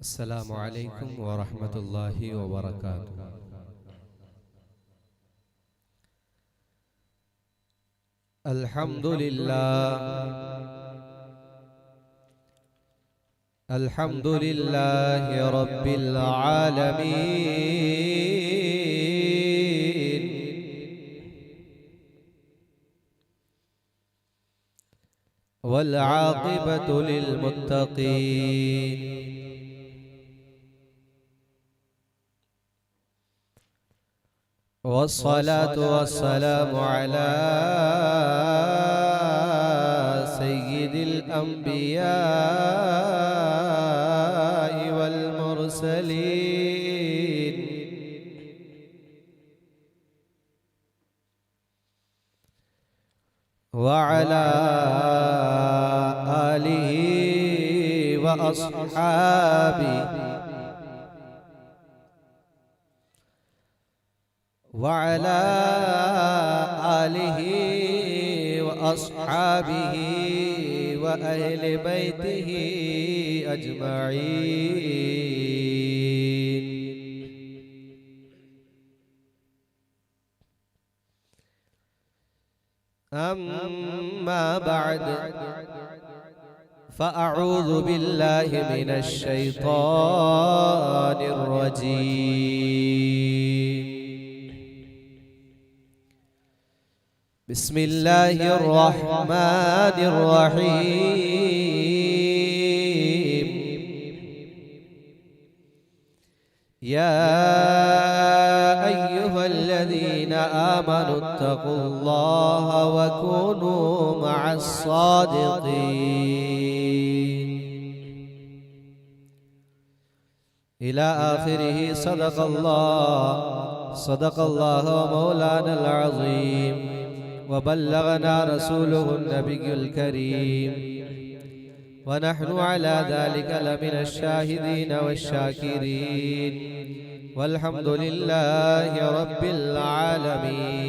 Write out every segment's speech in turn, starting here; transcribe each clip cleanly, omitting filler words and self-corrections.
السلام علیکم ورحمۃ اللہ وبرکاتہ۔ الحمد للہ رب العالمین، والعاقبۃ للمتقین، والصلاة والسلام على سيد الأنبياء والمرسلين، وعلى آله وأصحابه وعلى آله وأصحابه وأهل بيته أجمعين. أما بعد، فأعوذ بالله من الشيطان الرجيم. بسم الله الرحمن الرحيم. يا أيها الذين آمنوا اتقوا الله وكونوا مع الصادقين إلى آخره. صدق الله مولانا العظيم، وبلغنا رسوله النبي الكريم، ونحن على ذلك لمن الشاهدين والشاكرين، والحمد لله رب العالمين.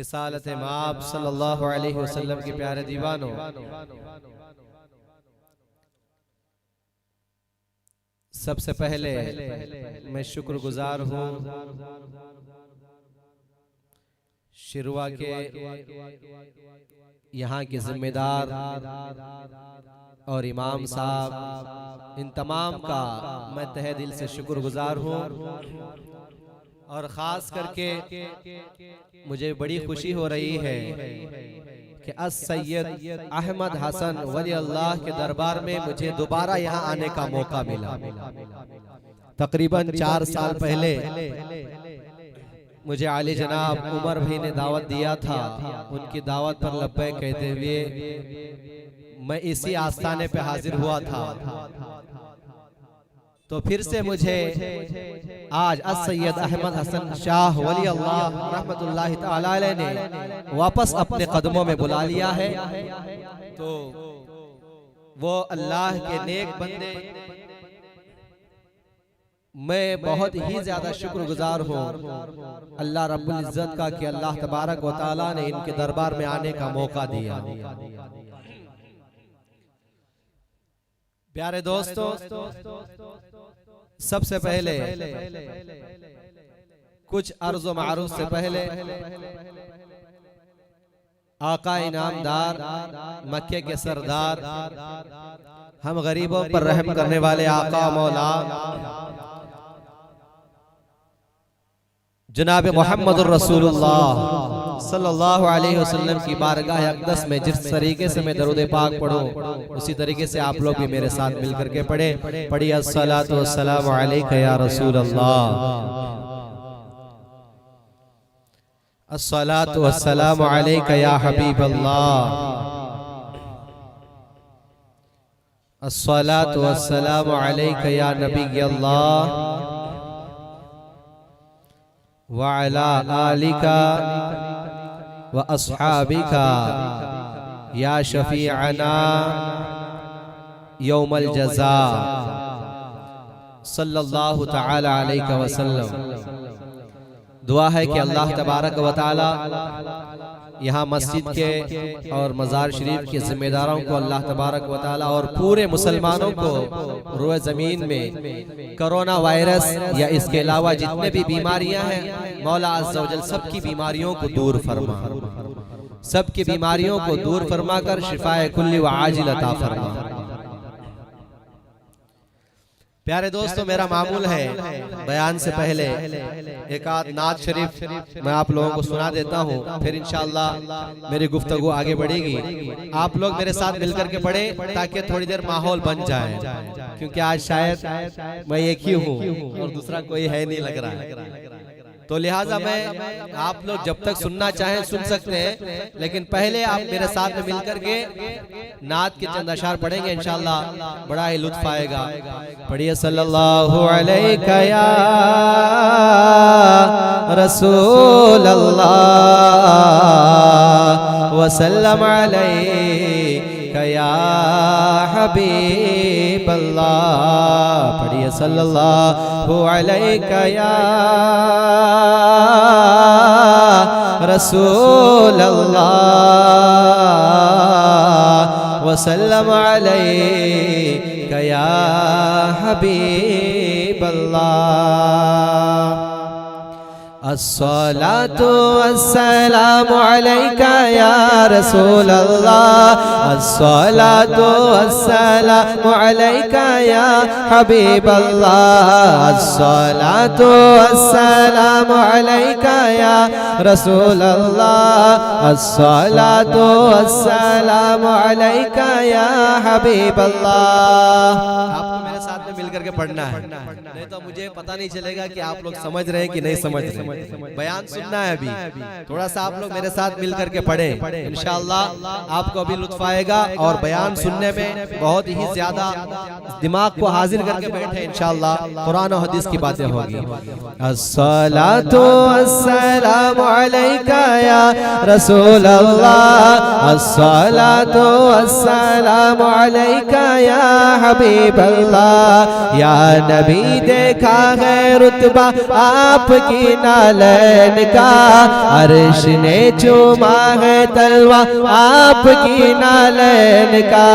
رسالت مآب صلی اللہ علیہ وسلم کے پیارے دیوانوں، سب سے پہلے میں شکر گزار ہوں شروع کے یہاں کے ذمہ دار اور امام صاحب، ان تمام کا میں تہہ دل سے شکر گزار ہوں، اور خاص کر کے مجھے بڑی خوشی ہو رہی ہے کہ السید احمد حسن ولی اللہ کے دربار میں مجھے دوبارہ یہاں آنے کا موقع ملا۔ تقریباً 4 سال پہلے مجھے عالی جناب عمر بھائی نے دعوت دیا تھا، ان کی دعوت پر لبیک کہتے ہوئے میں اسی آستانے پہ حاضر ہوا تھا، تو پھر سے مجھے آج السید احمد حسن شاہ ولی اللہ رحمت اللہ تعالی علیہ نے واپس اپنے قدموں میں بلا لیا ہے، تو وہ اللہ کے نیک بندے، میں بہت ہی زیادہ شکر گزار ہوں اللہ رب العزت کا کہ اللہ تبارک و تعالی نے ان کے دربار میں آنے کا موقع دیا۔ پیارے دوستو، سب سے پہلے کچھ عرض و معروف سے پہلے آقا انعامدار، مکے کے سردار، ہم غریبوں پر رحم کرنے والے آقا مولا جناب محمد الرسول اللہ صلی اللہ علیہ وسلم کی بارگاہ اقدس میں جس طریقے سے میں درود پاک پڑھوں، اسی طریقے سے آپ لوگ بھی میرے ساتھ مل کر کے پڑھی الصلاۃ والسلام علیک یا رسول اللہ، الصلاۃ والسلام علیک یا حبیب اللہ، الصلاۃ والسلام علیک یا نبی اللہ، وعلى آلك وأصحابك يا شفيعنا يوم الجزاء صلی اللہ تعالی علیہ وسلم۔ دعا ہے کہ اللہ تبارک و تعالی یہاں مسجد کے اور مزار شریف کے ذمہ داروں کو اللہ تبارک و تعالی اور پورے مسلمانوں کو روئے زمین میں کرونا وائرس یا اس کے علاوہ جتنے بھی بیماریاں ہیں مولا عز و جل سب کی بیماریوں کو دور فرما، سب کی بیماریوں کو دور فرما کر شفائے کلی و عاجل عطا فرما۔ پیارے دوستو، میرا معمول ہے بیان سے پہلے ایک آدھ نعت شریف میں آپ لوگوں کو سنا دیتا ہوں، پھر انشاءاللہ میری گفتگو آگے بڑھے گی۔ آپ لوگ میرے ساتھ مل کر کے پڑھیں تاکہ تھوڑی دیر ماحول بن جائے، کیونکہ آج شاید میں ایک ہی ہوں اور دوسرا کوئی ہے نہیں لگ رہا ہے، تو لہٰذا میں آپ لوگ جب تک سننا چاہیں سن سکتے ہیں، لیکن پہلے آپ میرے ساتھ مل کر کے نعت کے چند اشعار پڑھیں گے، انشاءاللہ بڑا ہی لطف آئے گا۔ پڑھیے صلی اللہ علیہ یا رسول اللہ وسلم علیہ یا حبیب اللہ۔ پڑھیے صلی اللہ علیہ یا رسول اللہ وسلم علیہ یا حبیب اللہ۔ الصلاة والسلام عليك يا رسول الله، الصلاة والسلام عليك يا حبيب الله، الصلاة والسلام عليك يا رسول الله، الصلاة والسلام عليك يا حبيب الله۔ آپ کو میرے ساتھ میں مل کر کے پڑھنا ہے، نہیں تو مجھے پتہ نہیں چلے گا کہ آپ لوگ سمجھ رہے ہیں کہ نہیں سمجھ رہے ہیں۔ بیان سننا ہے ابھی، تھوڑا سا آپ لوگ میرے ساتھ مل کر کے پڑھیں، انشاءاللہ آپ کو ابھی لطف آئے گا، اور بیان سننے میں بہت ہی زیادہ دماغ کو حاضر کر کے بیٹھے، انشاءاللہ قرآن و حدیث کی باتیں ہوگی۔ الصلاة والسلام علیک یا رسول اللہ، الصلاة والسلام علیک یا حبیب اللہ۔ یا نبی دیکھا ہے رتبہ آپ کی نالین کا، عرش نے چوما ہے تلوہ آپ کی نالین کا۔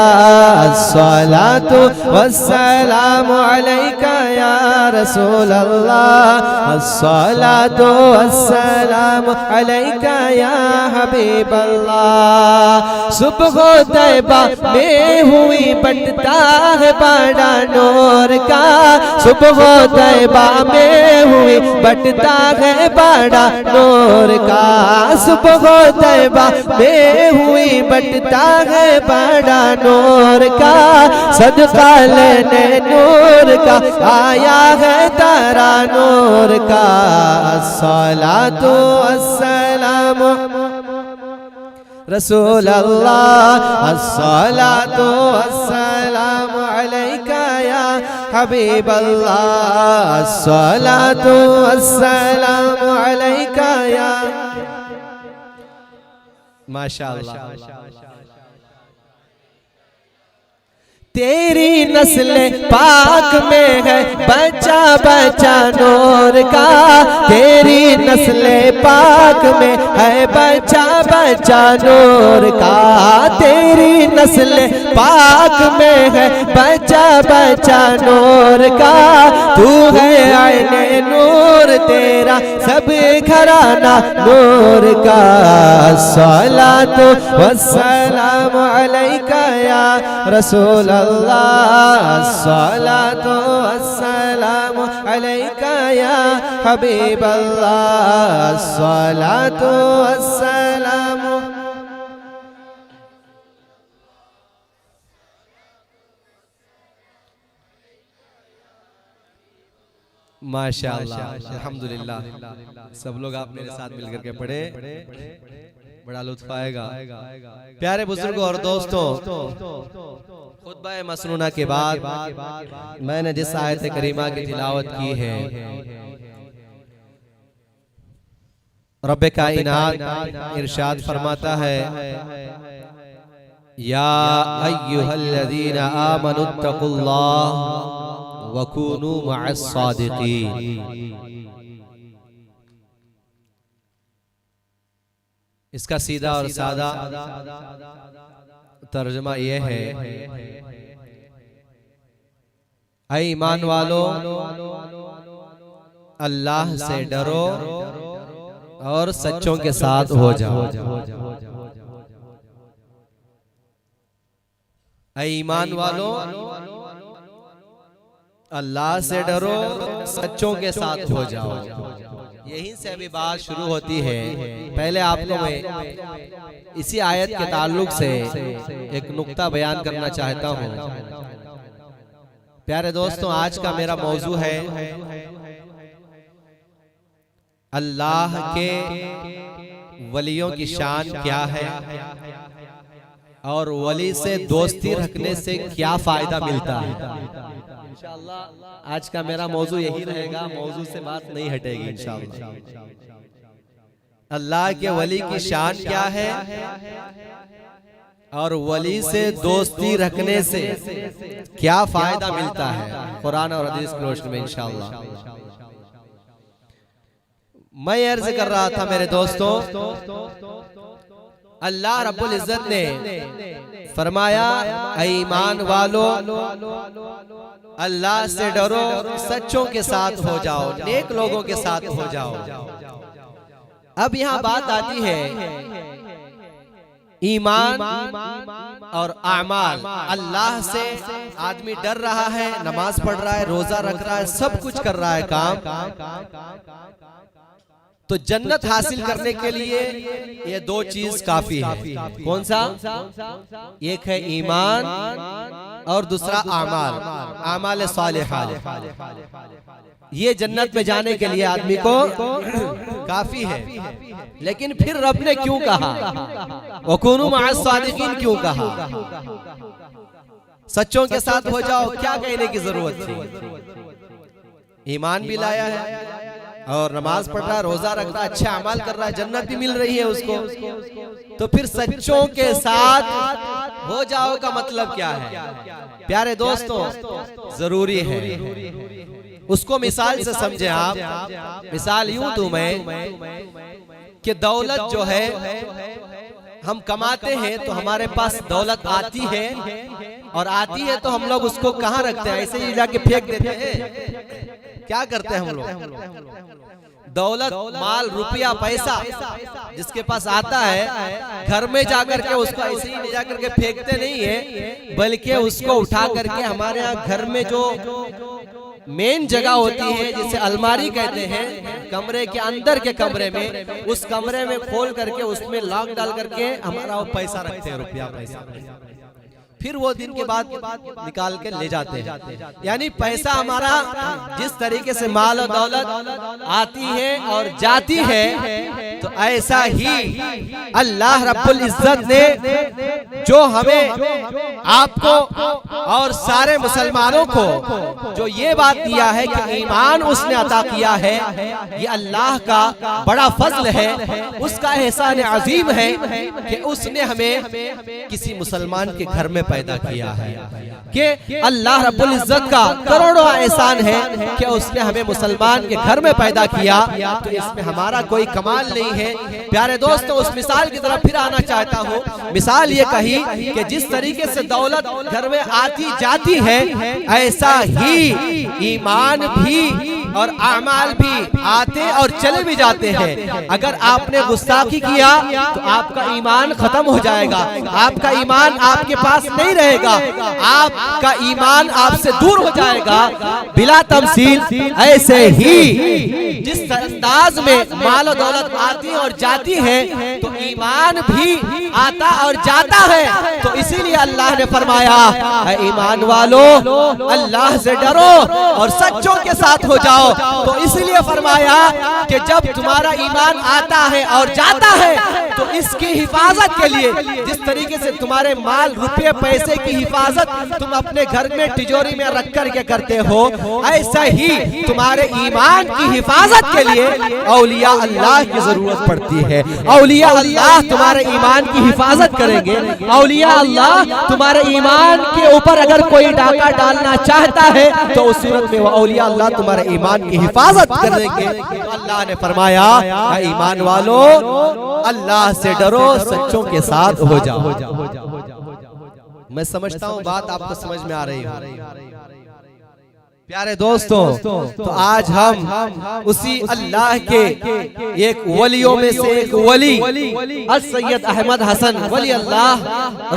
الصلاة والسلام علیک یا رسول اللہ، الصلاة والسلام علیک یا حبیب اللہ۔ صبح طیبہ میں ہوئی بٹتا ہے بڑا نور کا، صبح طیبہ میں ہوئی بٹتا ہے بڑا نور کا، صبح طیبہ میں ہوئی بٹتا ہے بڑا نور کا، صدقہ لینے نور کا آیا ہے تارا نور کا۔ الصلاة والسلام رسول اللہ، الصلاة والسلام علیک یا حبیب اللہ، الصلاة والسلام علیک یا ماشاءاللہ۔ تیری نسل پاک میں ہے بچہ بچہ نور کا، تیری نسل پاک میں ہے بچہ بچہ نور کا، تیری نسل پاک میں ہے بچہ بچہ نور کا، تو ہے عین نور تیرا سب گھرانہ نور کا۔ الصلاة والسلام علیک یا رسول اللہ، الصلاة والسلام علیک یا حبیب اللہ، الصلاة والسلام۔ ماشاءاللہ، الحمدللہ، سب لوگ آپ میرے ساتھ مل کر کے پڑھے، بڑا لطف آئے گا۔ پیارے بزرگوں اور دوستوں، خطبہ مسنونہ کے بعد میں نے جس آیت کریمہ کی تلاوت کی ہے، رب کائنات ارشاد فرماتا ہے، یا ایہا الذین آمنوا اتقوا اللہ وَكُونُوا مَعَ الصَّادِقِينَ۔ اس کا سیدھا اور سادہ ترجمہ یہ ہے، اے ایمان والو اللہ سے ڈرو اور سچوں کے ساتھ ہو جاؤ۔ اے ایمان والو اللہ سے ڈرو، سچوں کے ساتھ ہو جاؤ۔ یہیں سے ابھی بات شروع ہوتی ہے۔ پہلے آپ کو میں اسی آیت کے تعلق سے ایک نقطہ بیان کرنا چاہتا ہوں۔ پیارے دوستوں، آج کا میرا موضوع ہے اللہ کے ولیوں کی شان کیا ہے اور ولی سے دوستی رکھنے سے کیا فائدہ ملتا ہے۔ انشاءاللہ آج کا میرا موضوع یہی رہے گا، موضوع سے بات نہیں ہٹے گی انشاءاللہ۔ اللہ کے ولی کی شان کیا ہے اور ولی سے دوستی رکھنے سے کیا فائدہ ملتا ہے، قرآن اور حدیث کی روشنی میں انشاءاللہ۔ میں عرض کر رہا تھا میرے دوستوں، اللہ رب العزت نے فرمایا اے ایمان والو اللہ سے ڈرو، سچوں کے ساتھ ہو جاؤ، نیک لوگوں کے ساتھ ہو جاؤ۔ اب یہاں بات آتی ہے ایمان اور اعمال۔ اللہ سے آدمی ڈر رہا ہے، نماز پڑھ رہا ہے، روزہ رکھ رہا ہے، سب کچھ کر رہا ہے کام، تو جنت حاصل کرنے کے لیے یہ دو چیز کافی ہے۔ کون سا؟ ایک ہے ایمان اور دوسرا اعمال، اعمال صالحہ۔ یہ جنت میں جانے کے لیے آدمی کو کافی ہے۔ لیکن پھر رب نے کیوں کہا وَكُونُوا مَعَ الصَّادِقِينَ کیوں کہا؟ سچوں کے ساتھ ہو جاؤ، کیا کہنے کی ضرورت تھی؟ ایمان بھی لایا ہے اور نماز پڑھ رہا ہے، روزہ رکھ رہا ہے، اچھے اعمال کر رہا ہے، جنت بھی مل رہی ہے اس کو، تو پھر سچوں کے ساتھ ہو جاؤ کا مطلب کیا ہے؟ پیارے دوستوں، ضروری ہے اس کو مثال سے سمجھیں آپ۔ مثال یوں دوں میں کہ دولت جو ہے ہم کماتے ہیں تو ہمارے پاس دولت آتی ہے، اور آتی ہے تو ہم لوگ اس کو کہاں رکھتے ہیں؟ ایسے ہی جا کے پھینک دیتے ہیں؟ کیا کرتے ہیں ہم لوگ؟ دولت، مال، روپیہ، پیسہ جس کے پاس آتا ہے گھر میں جا کر کے اس کو ایسے ہی لے جا کر کے پھینکتے نہیں ہیں، بلکہ اس کو اٹھا کر کے ہمارے ہاں گھر میں جو مین جگہ ہوتی ہے جسے الماری کہتے ہیں، کمرے کے اندر کے کمرے میں، اس کمرے میں کھول کر کے اس میں لاک ڈال کر کے ہمارا وہ پیسہ رکھتے ہیں، روپیہ پیسہ، پھر وہ دن کے بعد نکال کے لے جاتے ہیں۔ یعنی پیسہ ہمارا جس طریقے سے مال و دولت آتی ہے اور جاتی ہے، تو ایسا ہی اللہ رب العزت نے جو ہمیں، آپ کو اور سارے مسلمانوں کو جو یہ بات دیا ہے کہ ایمان اس نے عطا کیا ہے، یہ اللہ کا بڑا فضل ہے، اس کا احسان عظیم ہے کہ اس نے ہمیں کسی مسلمان کے گھر میں پیدا کیا ہے، کہ اللہ رب العزت کا کروڑوں احسان ہے کہ اس نے ہمیں مسلمان کے گھر میں پیدا کیا۔ تو اس میں ہمارا کوئی کمال نہیں ہے۔ پیارے دوستو، اس مثال کی طرف پھر آنا چاہتا ہوں۔ مثال یہ کہی کہ جس طریقے سے دولت گھر میں آتی جاتی ہے، ایسا ہی ایمان بھی اور اعمال بھی آتے اور چلے بھی جاتے ہیں۔ اگر آپ نے گستاخی کیا تو آپ کا ایمان ختم ہو جائے گا، آپ کا ایمان آپ کے پاس نہیں رہے گا، آپ کا ایمان آپ سے دور ہو جائے گا بلا تمثیل۔ ایسے ہی جس انداز میں مال و دولت آتی اور جاتی ہے تو ایمان بھی آتا اور جاتا ہے۔ تو اسی لیے اللہ نے فرمایا اے ایمان والو اللہ سے ڈرو اور سچوں کے ساتھ ہو جاؤ۔ تو اسی لیے فرمایا کہ جب تمہارا ایمان آتا ہے اور جاتا ہے تو اس کی حفاظت کے لیے، جس طریقے سے تمہارے مال، روپے، پیسے کی حفاظت تم اپنے گھر میں تجوری میں رکھ کر کے کرتے ہو، ایسا ہی تمہارے ایمان کی حفاظت کے لیے اولیاء اللہ کی ضرورت پڑتی ہے۔ اولیاء اللہ تمہارے ایمان کی حفاظت کریں گے۔ اولیاء اللہ تمہارے ایمان کے اوپر اگر کوئی ڈاکہ ڈالنا چاہتا ہے تو اس صورت میں وہ اولیاء اللہ تمہارے ایمان ایمان کی حفاظت کریں گے تو اللہ نے فرمایا اے ایمان والو اللہ سے ڈرو سچوں کے ساتھ ہو جاؤ۔ میں سمجھتا ہوں بات آپ کو سمجھ میں آ رہی ہے پیارے دوستوں۔ تو آج ہم اسی اللہ کے ایک ولیوں میں سے ایک ولی السید احمد حسن ولی اللہ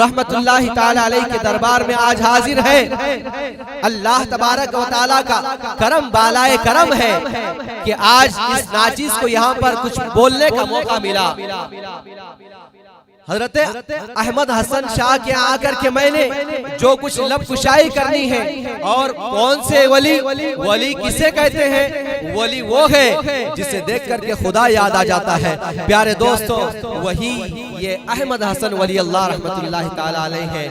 رحمت اللہ تعالی علیہ کے دربار میں آج حاضر ہے۔ اللہ تبارک و تعالی کا کرم بالائے کرم ہے کہ آج اس ناچیز کو یہاں پر کچھ بولنے کا موقع ملا۔ حضرت احمد حسن شاہ کے آ کر کے میں نے جو کچھ لب کشائی کرنی ہے، اور کون سے ولی کسے کہتے ہیں؟ ولی وہ ہے جسے دیکھ کر کے خدا یاد آ جاتا ہے۔ پیارے دوستو وہی یہ احمد حسن ولی اللہ رحمت اللہ تعالی علیہ ہے۔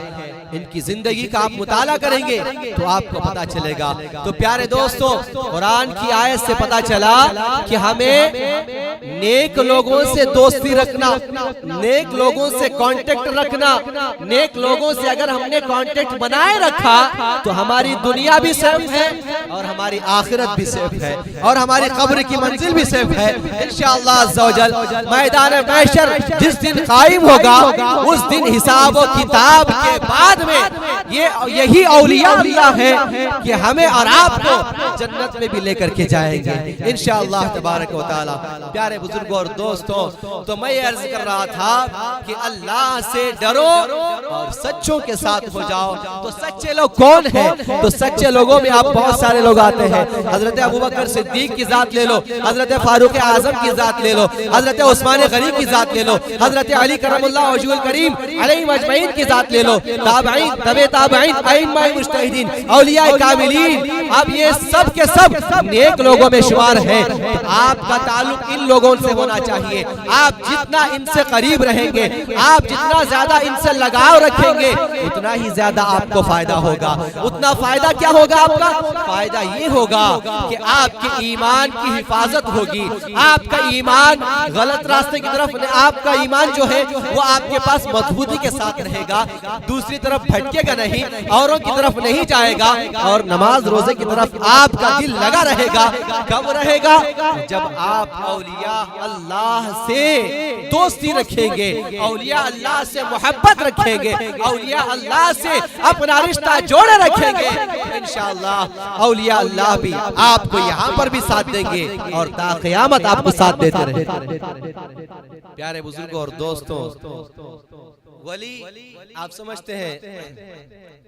ان کی زندگی کا آپ مطالعہ کریں گے تو آپ کو پتا چلے گا۔ تو پیارے دوستو قرآن کی آیت سے پتا چلا کہ ہمیں نیک لوگوں سے دوستی رکھنا، نیک لوگوں سے کانٹیکٹ رکھنا، نیک لوگوں سے اگر ہم نے کانٹیکٹ بنائے رکھا تو ہماری دنیا بھی سیف ہے اور ہماری آخرت بھی سیف ہے اور ہماری قبر کی منزل بھی سیف ہے انشاءاللہ عز و جل۔ میدان محشر جس دن قائم ہوگا اس دن حساب و کتاب کے بعد میں یہی اولیاء اللہ ہے کہ ہمیں اور آپ کو جنت میں بھی لے کر کے جائیں گے انشاءاللہ تبارک و تعالی۔ پیارے بزرگوں اور دوستوں، تو میں یہ عرض کر رہا تھا کہ اللہ سے ڈرو اور سچوں کے ساتھ ہو جاؤ۔ تو سچے لوگ کون ہیں؟ تو سچے لوگوں میں آپ بہت سارے لوگ آتے ہیں۔ حضرت ابوبکر صدیق کی ذات لے لو، حضرت فاروق اعظم کی ذات لے لو، حضرت عثمان غنی کی ذات لے لو، حضرت علی کرم اللہ وجہہ الکریم علیہم اجمعین کی ذات لے لو، تابعین، تبع تابعین، ائمہ مجتہدین، اولیاء کاملین، اب یہ سب کے سب نیک لوگوں میں شمار ہیں۔ آپ کا تعلق ان لوگوں سے ہونا چاہیے۔ آپ جتنا ان سے قریب رہیں گے، آپ جتنا زیادہ ان سے لگاؤ رکھیں گے، اتنا ہی زیادہ آپ کو فائدہ ہوگا۔ اتنا فائدہ کیا ہوگا آپ کا؟ فائدہ یہ ہوگا کہ آپ کے ایمان کی حفاظت ہوگی، آپ کا ایمان غلط راستے کی طرف، آپ کا ایمان جو ہے وہ آپ کے پاس مضبوطی کے ساتھ رہے گا، دوسری طرف بھٹکے گا نہیں، اوروں کی طرف نہیں جائے گا، اور نماز روزے کی طرف آپ کا دل لگا رہے گا۔ کب رہے گا؟ جب آپ اولیاء اللہ سے دوستی رکھیں گے، اولیاء اللہ سے محبت رکھیں گے، اولیاء اللہ سے اپنا رشتہ جوڑے رکھیں گے، انشاءاللہ اولیاء اللہ بھی آپ کو یہاں پر بھی ساتھ دیں گے اور تا قیامت آپ کو ساتھ دیتے رہیں گے۔ پیارے بزرگوں اور دوستوں، ولی آپ سمجھتے ہیں،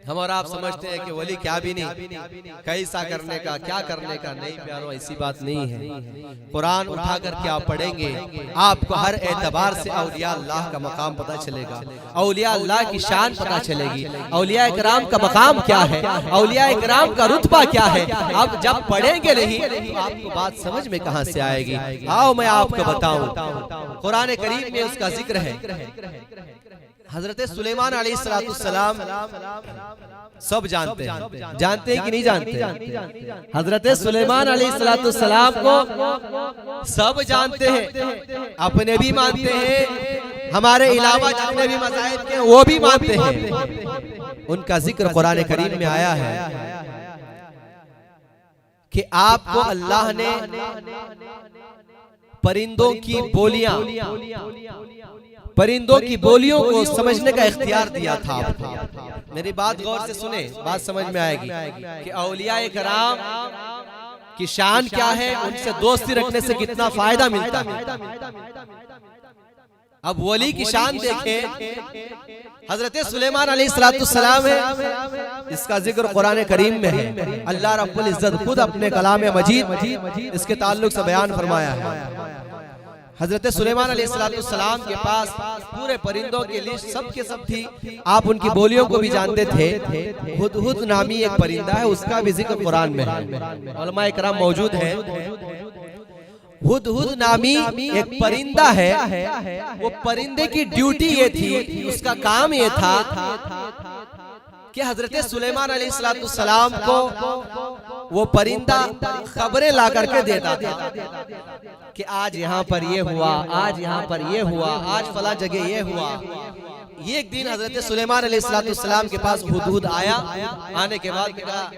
ہم اور آپ سمجھتے ہیں کہ ولی کیا بھی نہیں، کیسا کرنے کا، کیا کرنے کا، نہیں پیارو ایسی بات نہیں ہے۔ قرآن اٹھا کر کے آپ پڑھیں گے، آپ کو ہر اعتبار سے اولیاء اللہ کا مقام پتہ چلے گا، اولیاء اللہ کی شان پتہ چلے گی، اولیاء اکرام کا مقام کیا ہے، اولیاء اکرام کا رتبہ کیا ہے۔ اب جب پڑھیں گے نہیں تو آپ کو بات سمجھ میں کہاں سے آئے گی؟ آؤ میں آپ کو بتاؤں، قرآن کریم میں اس کا ذکر ہے۔ حضرت سلیمان علیہ السلام سب جانتے ہیں، جانتے ہیں کہ نہیں جانتے؟ حضرت سلیمان علیہ السلام کو سب جانتے ہیں، اپنے بھی مانتے ہیں، ہمارے علاوہ جتنے بھی مذاہب کے وہ بھی مانتے ہیں۔ ان کا ذکر قرآن کریم میں آیا ہے کہ آپ کو اللہ نے پرندوں کی بولیاں، پرندوں کی بولیوں کو سمجھنے کا اختیار دیا تھا آپ کو۔ میری بات غور سے سنیں، بات سمجھ میں آئے گی کہ اولیاء کرام کی شان کیا ہے، ان سے دوستی رکھنے سے کتنا فائدہ ملتا ہے۔ اب ولی کی شان دیکھیں، حضرت سلیمان علیہ السلام ہے، اس کا ذکر قرآن کریم میں ہے۔ اللہ رب العزت خود اپنے کلام مجید اس کے تعلق سے بیان فرمایا ہے۔ حضرت سلیمان علیہ السلام کے پاس پورے پرندوں کی لسٹ سب کے سب تھی، آپ ان کی بولیوں کو بھی جانتے تھے۔ ہدہد نامی ایک پرندہ ہے، اس کا بھی ذکر قرآن میں ہے، علماء کرام موجود ہیں۔ ہدہد نامی ایک پرندہ ہے، وہ پرندے کی ڈیوٹی یہ تھی، اس کا کام یہ تھا کہ حضرت سلیمان علیہ السلام کو وہ پرندہ خبریں لا کر کے دیتا تھا کہ آج یہاں پر یہ ہوا، آج یہاں پر یہ ہوا، آج فلاں جگہ یہ ہوا۔ ایک دن حضرت سلیمان علیہ السلام کے پاس ہدہد آیا، آنے کے بعد کہا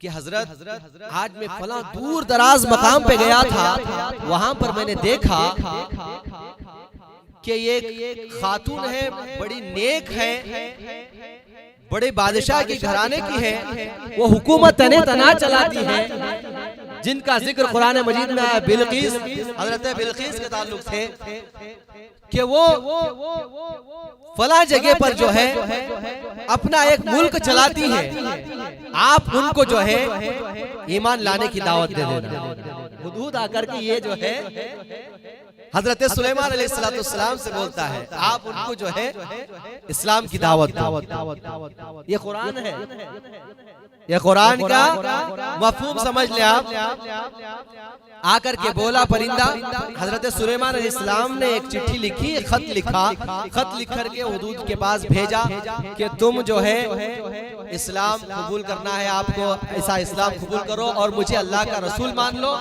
کہ حضرت آج میں فلاں دور دراز مقام پہ گیا تھا، وہاں پر میں نے دیکھا کہ یہ خاتون ہے، بڑی نیک ہے، بڑے بادشاہ کی گھرانے کی ہے، وہ حکومت تنے تنا چلاتی ہے، جن کا ذکر قرآن مجید میں آیا بلقیس، حضرت بلقیس کے تعلق سے کہ وہ فلاں جگہ پر جو ہے اپنا ایک ملک چلاتی ہے، آپ ان کو جو ہے ایمان لانے کی دعوت دے دینا۔ ہدہد آ کر کے یہ جو ہے حضرت سلیمان علیہ السلام سے بولتا ہے، آپ ان کو جو ہے اسلام کی دعوت دو۔ یہ قرآن ہے، یہ قرآن کا مفہوم سمجھ لیں آپ۔ آ کر کے بولا پرندہ، حضرت سلیمان علیہ السلام نے ایک چٹھی لکھی، خط لکھا، خط لکھ کر کے ہدہد کے پاس بھیجا کہ تم جو ہے اسلام قبول کرنا ہے، آپ کو ایسا اسلام قبول کرو اور مجھے اللہ کا رسول مان لو،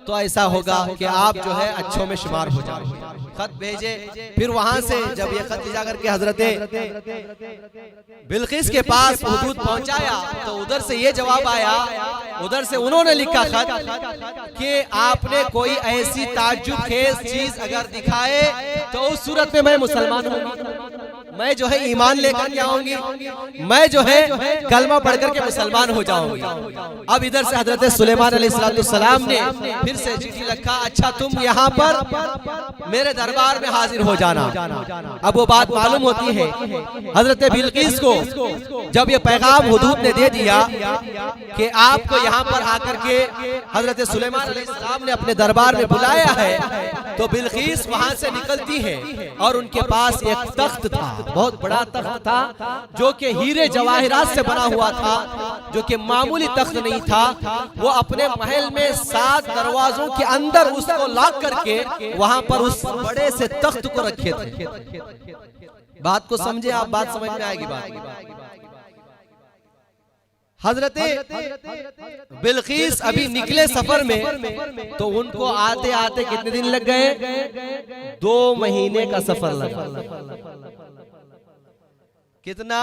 تو ایسا ہوگا کہ آپ جو ہے اچھوں میں شمار ہو جاؤ۔ خط بھیجے، پھر وہاں سے جب یہ خط لے جا کر کے حضرت بلقیس کے پاس ہدہد پہنچایا تو ادھر سے یہ جواب آیا، ادھر سے انہوں نے لکھا خط کہ آپ نے کوئی ایسی تعجب خیز چیز اگر دکھائے تو اس صورت میں میں مسلمان ہوں، میں جو ہے ایمان لے کر کے آؤں گی، میں جو ہے کلمہ پڑھ کر کے مسلمان ہو جاؤں گی۔ اب ادھر سے حضرت سلیمان علیہ السلام نے پھر سے چٹھی لکھا، اچھا تم یہاں پر میرے دربار میں حاضر ہو جانا۔ اب وہ بات معلوم ہوتی ہے حضرت بلقیس کو، جب یہ پیغام ہدہد نے دے دیا کہ آپ کو یہاں پر آ کر کے حضرت سلیمان علیہ السلام نے اپنے دربار میں بلایا ہے، تو بلقیس وہاں سے نکلتی ہے اور ان کے پاس ایک تخت تھا، بہت بڑا تخت تھا جو کہ ہیرے جواہرات سے بنا ہوا تھا، جو کہ معمولی تخت نہیں تھا۔ وہ اپنے محل میں 7 دروازوں کے اندر اس کو لاک کر کے وہاں پر اس بڑے سے تخت کو رکھے تھے۔ بات کو سمجھے آپ، بات سمجھ میں آئے گی بات۔ حضرت بلقیس ابھی نکلے سفر میں تو ان کو آتے آتے کتنے دن لگ گئے؟ 2 مہینے کا سفر لگا۔ کتنا؟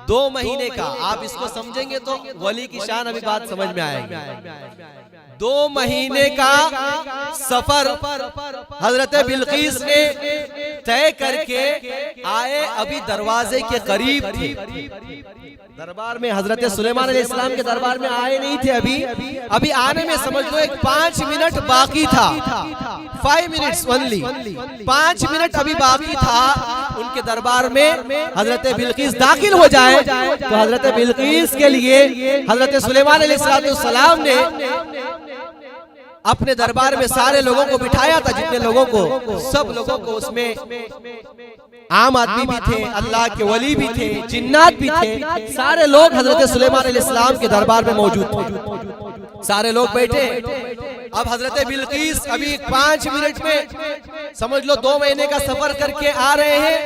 2 مہینے کا۔ آپ اس کو سمجھیں گے تو ولی کی شان ابھی بات سمجھ میں آئے گی۔ 2 مہینے کا سفر حضرت بلقیس نے طے کر کے آئے، ابھی دروازے کے قریب تھے، دربار میں حضرت سلیمان علیہ السلام کے دربار میں آئے نہیں تھے، ابھی آنے میں سمجھ لو ایک 5 منٹ باقی تھا، 5 منٹس only، 5 منٹ ابھی باقی تھا ان کے دربار میں حضرت بلقیس داخل ہو جائے۔ تو حضرت بلقیس کے لیے حضرت سلیمان علیہ السلام نے اپنے دربار میں سارے لوگوں کو بٹھایا تھا، جتنے لوگوں کو، سب لوگوں کو، اس میں عام آدمی بھی تھے، اللہ کے ولی بھی تھے، جنات بھی تھے، سارے لوگ حضرت سلیمان علیہ السلام کے دربار میں موجود تھے، سارے لوگ بیٹھے۔ اب حضرت بلقیس ابھی 5 منٹ میں سمجھ لو 2 مہینے کا سفر کر کے آ رہے ہیں،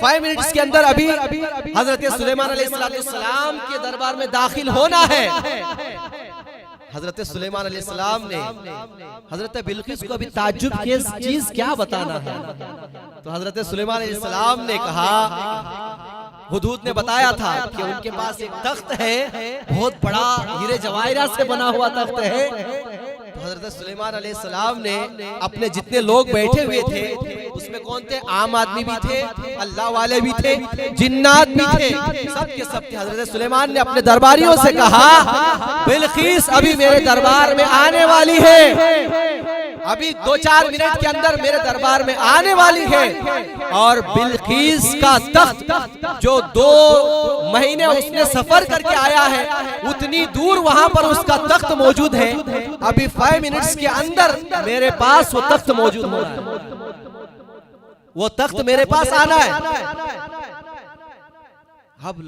5 منٹس کے اندر ابھی حضرت سلیمان علیہ السلام کے دربار میں داخل ہونا ہے۔ حضرت سلیمان علیہ السلام نے حضرت بلقیس کو ابھی تعجب کی چیز کیا بتانا ہے، تو حضرت سلیمان علیہ السلام نے کہا، ہدہد نے بتایا تھا کہ ان کے پاس ایک تخت ہے، بہت بڑا ہیرے جواہرات سے بنا ہوا تخت ہے۔ تو حضرت سلیمان علیہ السلام نے اپنے جتنے لوگ بیٹھے ہوئے تھے اس میں کون تھے؟ عام آدمی بھی تھے، اللہ والے بھی تھے، جنات بھی تھے، سب کے سب تھے۔ حضرت سلیمان نے اپنے درباریوں سے کہا، بلقیس ابھی میرے دربار میں آنے والی ہے، ابھی 2-4 منٹ کے اندر میرے دربار میں آنے والی ہے، اور بلقیس کا تخت جو 2 مہینے اس نے سفر کر کے آیا ہے، اتنی دور وہاں پر اس کا تخت موجود ہے، ابھی 5 منٹس کے اندر میرے پاس وہ تخت موجود ہو رہا ہے، وہ تخت میرے پاس آنا ہے۔ اب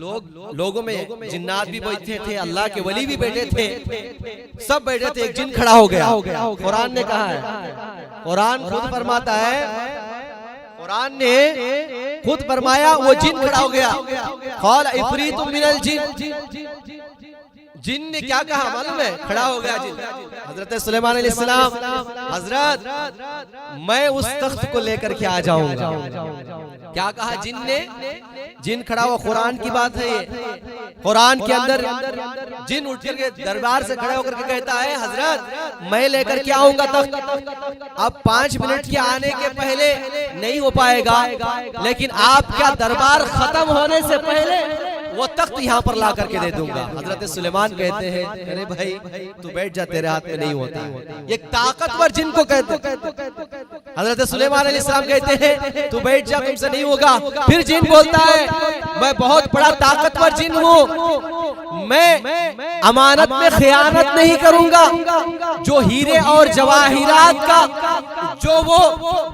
لوگوں میں جنات بھی بیٹھے تھے، اللہ کے ولی بھی بیٹھے تھے، سب بیٹھے تھے، ایک جن کھڑا ہو گیا۔ قرآن نے کہا ہے، قرآن خود فرماتا ہے، قرآن نے خود فرمایا وہ جن کھڑا ہو گیا، قال عفریت من الجن، جن نے کیا کہا معلوم ہے؟ کھڑا ہو گیا جن۔ حضرت سلیمان علیہ السلام، حضرت میں اس تخت کو لے کر کے آ جاؤں گا۔ کیا کہا جن نے؟ جن کھڑا ہوا، قرآن کی بات ہے یہ، قرآن کے اندر جن اٹھ کر کے دربار سے کھڑے ہو کر کے کہتا ہے حضرت میں لے کر کے آؤں گا تخت. اب 5 منٹ کے آنے کے پہلے نہیں ہو پائے گا، لیکن آپ کا دربار ختم ہونے سے پہلے وہ تخت یہاں پر لا کر کے دے دوں گا. حضرت سلیمان کہتے ہیں ارے بھائی تو بیٹھ جا، تیرے ہاتھ میں نہیں ہوتا. یہ طاقتور جن کو کہتے ہیں. حضرت سلیمان علیہ السلام کہتے ہیں تو بیٹھ جا، تم سے نہیں ہوگا. پھر جن بولتا ہے میں بہت بڑا طاقتور جن ہوں، میں امانت میں خیانت نہیں کروں گا. جو ہیرے اور جواہرات کا جو وہ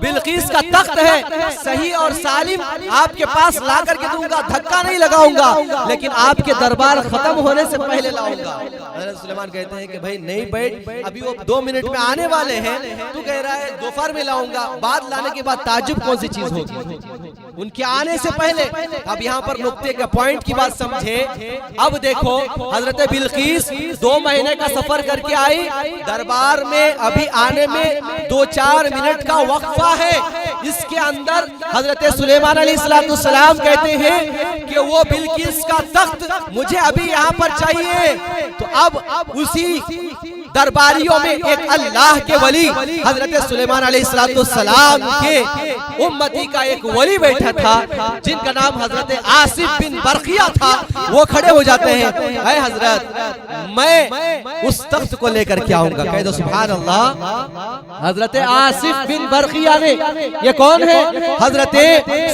بلقیس کا تخت ہے صحیح اور سالم آپ کے پاس لا کر کے دوں گا، دھکا نہیں لگاؤں گا، لیکن آپ کے دربار ختم ہونے سے پہلے لاؤں گا. حضرت سلیمان کہتے ہیں کہ بھائی نہیں بیٹھ، ابھی وہ 2 منٹ میں آنے والے ہیں، تو کہہ رہا ہے دوپہر میں لاؤں گا. بعد لانے کے بعد تعجب کون سی چیز ہوگی ان کے آنے سے پہلے. اب یہاں پر نقطے کا پوائنٹ کی بات سمجھے. اب دیکھو حضرت بلقیس 2 مہینے کا سفر کر کے آئی، دربار میں ابھی آنے میں 2-4 منٹ کا وقفہ ہے. اس کے اندر حضرت سلیمان علیہ السلام کہتے ہیں کہ وہ بلقیس کا تخت مجھے ابھی یہاں پر چاہیے. تو اب اسی درباریوں میں ایک اللہ کے ولی حضرت سلیمان علیہ السلام کے امتی کا ایک ولی بیٹھا تھا جن کا نام حضرت آصف بن برقیہ تھا. وہ کھڑے ہو جاتے ہیں اے حضرت میں اس تخت کو لے کر کے آؤں گا. کہہ دو سبحان اللہ. حضرت آصف بن برقیہ نے، یہ کون ہے؟ حضرت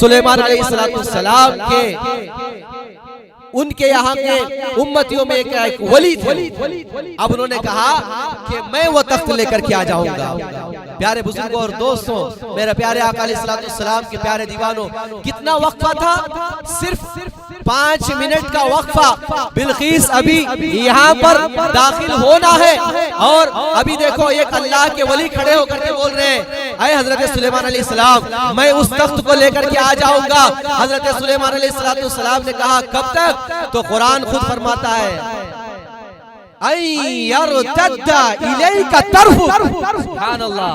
سلیمان علیہ السلام کے ان کے یہاں کے امتیوں میں ایک ولی تھے. اب انہوں نے کہا کہ میں وہ تخت لے کر کے آ جاؤں گا. پیارے بزرگوں اور دوستوں، میرے پیارے آقا علیہ السلام کے پیارے دیوانوں، کتنا وقفہ تھا؟ صرف 5 منٹ کا وقفہ. بلقیس ابھی یہاں پر داخل ہونا ہے اور ابھی دیکھو ایک اللہ کے ولی کھڑے ہو کر کے بول رہے ہیں اے حضرت سلیمان علیہ السلام میں اس تخت کو لے کر کے آ جاؤں گا. حضرت سلیمان علیہ السلام نے کہا کب تک؟ تو قرآن خود فرماتا ہے اَيَّرْتَدَّ إِلَيْكَ طَرْفُكَ. سبحان اللہ.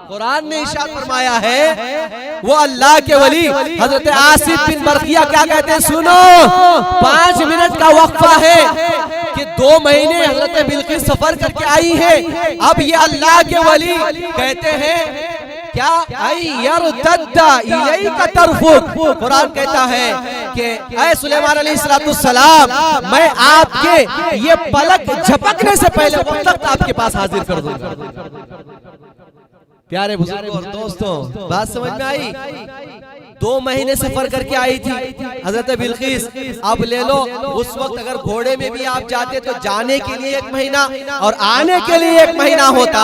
قرآن نے ارشاد فرمایا ہے وہ اللہ کے ولی حضرت آصف بن برقیہ کیا کہتے ہیں؟ سنو، 5 منٹ کا وقفہ ہے کہ 2 مہینے حضرت بلقیس سفر کر کے آئی ہے. اب یہ اللہ کے ولی کہتے ہیں کیا اَيَّرْتَدَّ إِلَيْكَ طَرْفُكَ. قرآن کہتا ہے کہ اے سلیمان علیہ السلام میں آپ کے یہ پلک جھپکنے سے پہلے وہ تخت آپ کے پاس حاضر کر دوں گا. پیارے بزرگوں اور دوستوں، بات سمجھ میں آئی؟ 2 مہینے سفر کر کے آئی تھی حضرت بلقیس. اب لے لو اس وقت اگر گھوڑے میں بھی آپ جاتے تو جانے کے لیے 1 مہینہ اور آنے کے لیے 1 مہینہ ہوتا.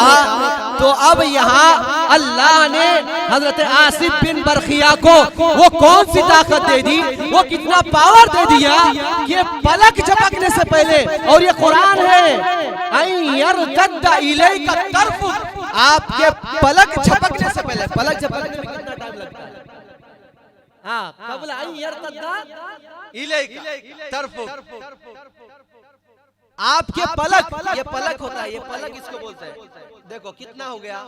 تو اب یہاں اللہ نے حضرت آصف بن برقیہ کو وہ کون سی طاقت دے دی، وہ کتنا پاور دے دیا کہ پلک جھپکنے سے پہلے، اور یہ قرآن ہے اَيَّرْتَدَّ إِلَيْكَ طَرْفُكَ. آپ کے پلک جھپکنے سے پہلے. پلک جھپکنے میں کتنا ٹائم لگتا ہے؟ ہاں، قبل ان يرتد الیک طرفک. آپ کے پلک، یہ پلک ہوتا ہے، یہ پلک اس کو بولتے ہیں. دیکھو کتنا ہو گیا،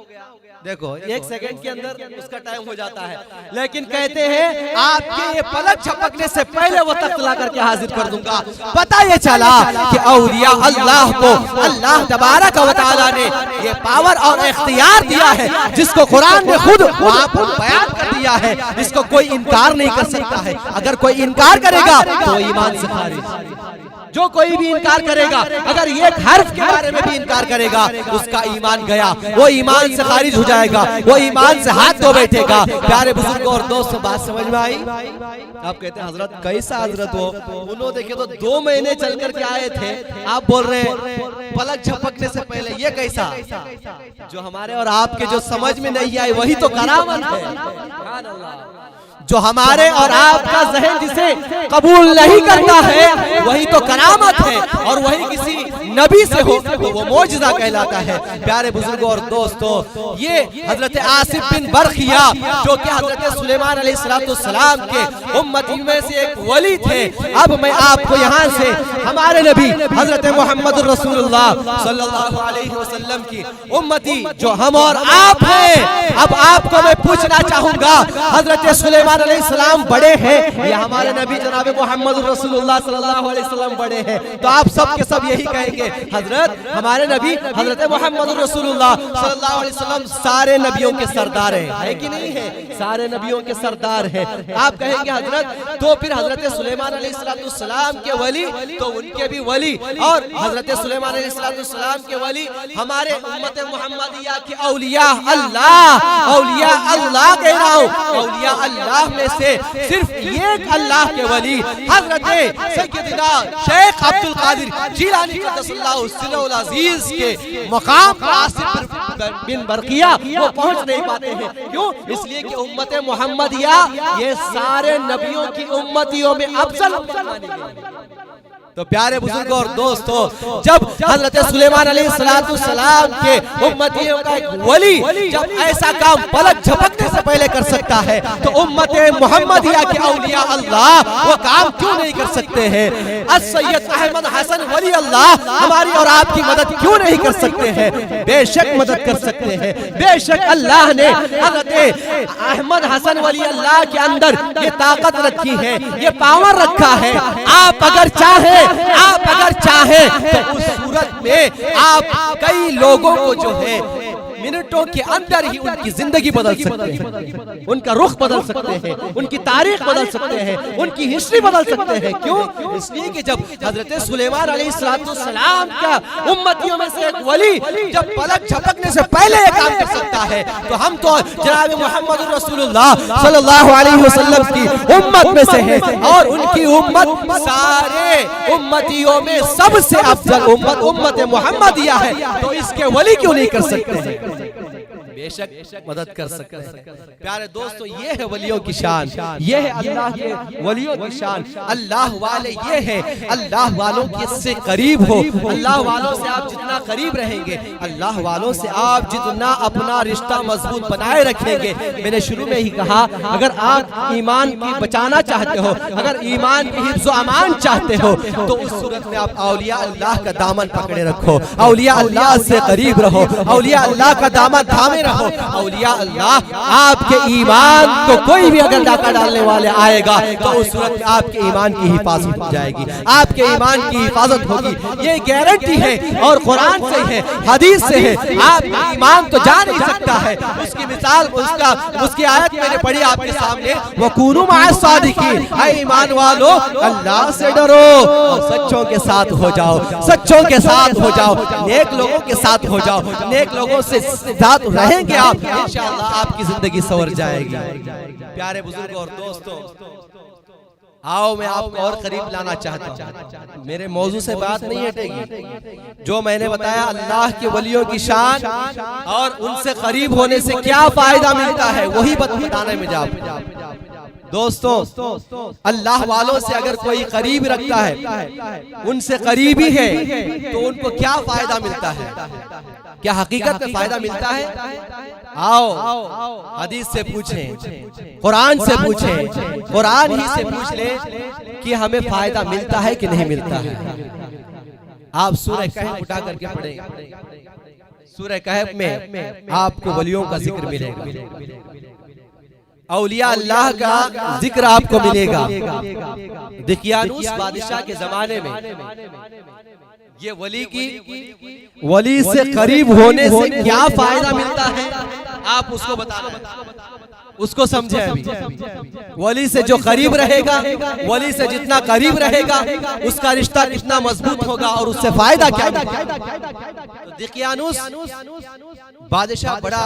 دیکھو 1 سیکنڈ کے اندر اس کا ٹائم ہو جاتا ہے. لیکن کہتے ہیں آپ کے یہ پلک جھپکنے سے پہلے وہ تخت لا کر کے حاضر کر دوں گا. پتہ یہ چلا کہ اولیاء اللہ کو اللہ تبارک و تعالی نے یہ پاور اور اختیار دیا ہے جس کو قرآن نے خود وہاں پر بیان کر دیا ہے. اس کو کوئی انکار نہیں کر سکتا ہے. اگر کوئی انکار کرے گا تو ایمان سے خارج. جو کوئی بھی انکار کرے گا، اگر ایک حرف کے بارے میں بھی انکار کرے گا، اس کا ایمان گیا، وہ ایمان سے خارج ہو جائے گا، وہ ایمان سے ہاتھ دھو بیٹھے گا. پیارے بزرگوں اور دوستوں، بات سمجھ میں آئی؟ آپ کہتے ہیں حضرت کیسا حضرت ہو؟ انہوں دیکھے تو 2 مہینے چل کر کے آئے تھے، آپ بول رہے ہیں پلک جھپکنے سے پہلے. یہ کیسا؟ جو ہمارے اور آپ کے جو سمجھ میں نہیں آئے وہی تو کرامت ہے. سبحان اللہ. جو ہمارے اور آپ کا ذہن جسے قبول نہیں کرتا ہے وہی تو کرامت ہے، اور وہی کسی نبی سے ہو تو وہ معجزہ کہلاتا ہے۔ پیارے بزرگوں اور دوستوں، یہ حضرت آصف بن برخیہ جو کہ حضرت سلیمان علیہ السلام کے امتی میں سے ایک ولی تھے۔ اب میں آپ کو یہاں سے ہمارے نبی حضرت محمد رسول اللہ صلی اللہ علیہ وسلم کی امتی جو ہم اور آپ ہیں، اب آپ کو میں پوچھنا چاہوں گا، حضرت سلیمان علیہ السلام بڑے ہیں یا ہمارے نبی جناب محمد رسول اللہ صلی اللہ علیہ وسلم بڑے ہیں؟ تو آپ سب کے سب یہی کہیں گے حضرت ہمارے نبی حضرت محمد رسول اللہ صلی اللہ علیہ وسلم سارے نبیوں کے سردار ہیں، ہے کہ نہیں ہے؟ سارے نبیوں کے سردار ہیں۔ آپ کہیں گے حضرت تو پھر حضرت سلیمان علیہ السلام کے ولی تو ان کے بھی ولی، اور حضرت سلیمان علیہ السلام کے ولی ہمارے امت محمدیہ کے اولیاء اللہ، اولیاء اللہ کہہ رہا ہوں، اولیاء اللہ میں سے صرف ایک اللہ کے ولی حضرت سیدنا شیخ عبد القادر جیلانی قدس اللہ سرہ العزیز کے مقام پر آصف بن برقیہ وہ پہنچ نہیں پاتے ہیں۔ کیوں؟ اس لیے کہ امت محمدیہ یہ سارے نبیوں کی امتیوں میں افضل مانی گئی۔ تو پیارے بزرگوں اور دوستوں، جب حضرت سلیمان علیہ السلام کے امتیوں کا ایک ولی جب ایسا کام پلک جھپکنے سے پہلے کر سکتا ہے تو امت محمدیہ کے اولیاء اللہ وہ کام کیوں نہیں کر سکتے ہیں؟ السید احمد حسن ولی اللہ ہماری اور آپ کی مدد کیوں نہیں کر سکتے ہیں؟ بے شک مدد کر سکتے ہیں، بے شک اللہ نے حضرت احمد حسن ولی اللہ کے اندر یہ طاقت رکھی ہے، یہ پاور رکھا ہے۔ آپ اگر چاہیں تو اس صورت میں آپ کئی لوگوں کو جو ہے منٹوں کے اندر ہی ان کی زندگی بدل سکتے ہیں، ان کا رخ بدل سکتے ہیں، ان کی تاریخ بدل سکتے ہیں، ان کی ہسٹری بدل سکتے ہیں۔ کیوں؟ اس لیے کہ جب حضرت سلیمان علیہ السلام کا امتیوں میں سے ایک ولی جب پلک جھپکنے سے پہلے یہ کام کر سکتا ہے تو ہم تو جناب محمد رسول اللہ صلی اللہ علیہ وسلم کی امت میں سے ہیں، اور ان کی امت سارے امتیوں میں سب سے افضل امت محمدیہ ہے، تو اس کے ولی کیوں نہیں کر سکتے ہیں؟ بے شک مدد کر سکتے ہیں۔ پیارے دوستو، یہ ہے ولیوں کی شان، یہ ہے اللہ کے ولیوں کی شان۔ اللہ والے یہ ہے، اللہ والوں کے سے قریب ہو، اللہ والوں سے آپ جتنا قریب رہیں گے، اللہ والوں سے آپ جتنا اپنا رشتہ مضبوط بنائے رکھیں گے۔ میں نے شروع میں ہی کہا، اگر آپ ایمان کی بچانا چاہتے ہو، اگر ایمان کی حفظ و امان چاہتے ہو تو اس صورت میں آپ اولیاء اللہ کا دامن پکڑے رکھو، اولیاء اللہ سے قریب رہو، اولیاء اللہ کا دامن تھامے رہو۔ اولیاء اللہ آپ کے ایمان کو کوئی بھی اگر ڈاکہ ڈالنے والے آئے گا تو اس صورت میں آپ کے ایمان کی حفاظت ہو جائے گی، آپ کے ایمان کی حفاظت ہوگی، یہ گارنٹی ہے، اور قرآن سے ہے، حدیث سے ہے۔ آپ کا ایمان تو جا نہیں سکتا ہے، اس کی مثال اس کی آیت میں نے پڑھی آپ کے سامنے، وَكُونُوا مَعَ الصَّادِقِينَ، اے ایمان والو اللہ سے ڈرو اور سچوں کے ساتھ ہو جاؤ، سچوں کے ساتھ ہو جاؤ، نیک لوگوں کے ساتھ ہو جاؤ، نیک لوگوں سے ساتھ رہیں گے آپ، انشاءاللہ آپ کی زندگی سنور جائے گی۔ پیارے بزرگوں اور دوستوں، آؤ میں آپ کو اور قریب لانا چاہتا ہوں، میرے موضوع سے بات نہیں ہٹے گی۔ جو میں نے بتایا اللہ کے ولیوں کی شان اور ان سے قریب ہونے سے کیا فائدہ ملتا ہے وہی بتانے میں جاؤ۔ دوستوں، اللہ والوں سے اگر کوئی قریب رکھتا ہے، ان سے قریبی ہے تو ان کو کیا فائدہ ملتا ہے؟ کیا حقیقت میں فائدہ ملتا ہے؟ آؤ حدیث سے پوچھیں، قرآن سے پوچھیں، قرآن ہی سے پوچھ لیں کہ ہمیں فائدہ ملتا ہے کہ نہیں ملتا ہے۔ آپ سورہ کہف اٹھا کر کے پڑھیں، سورہ کہف میں آپ کو ولیوں کا ذکر ملے گا، اولیاء اللہ کا ذکر آپ کو ملے گا۔ دقیانوس بادشاہ کے زمانے میں یہ ولی سے قریب ہونے سے کیا فائدہ ملتا ہے آپ اس کو بتانا، اس کو سمجھیں۔ ابھی ولی سے جو قریب رہے گا، ولی سے جتنا قریب رہے گا اس کا رشتہ کتنا مضبوط ہوگا اور اس سے فائدہ کیا ملے گا۔ دقیانوس بادشاہ بڑا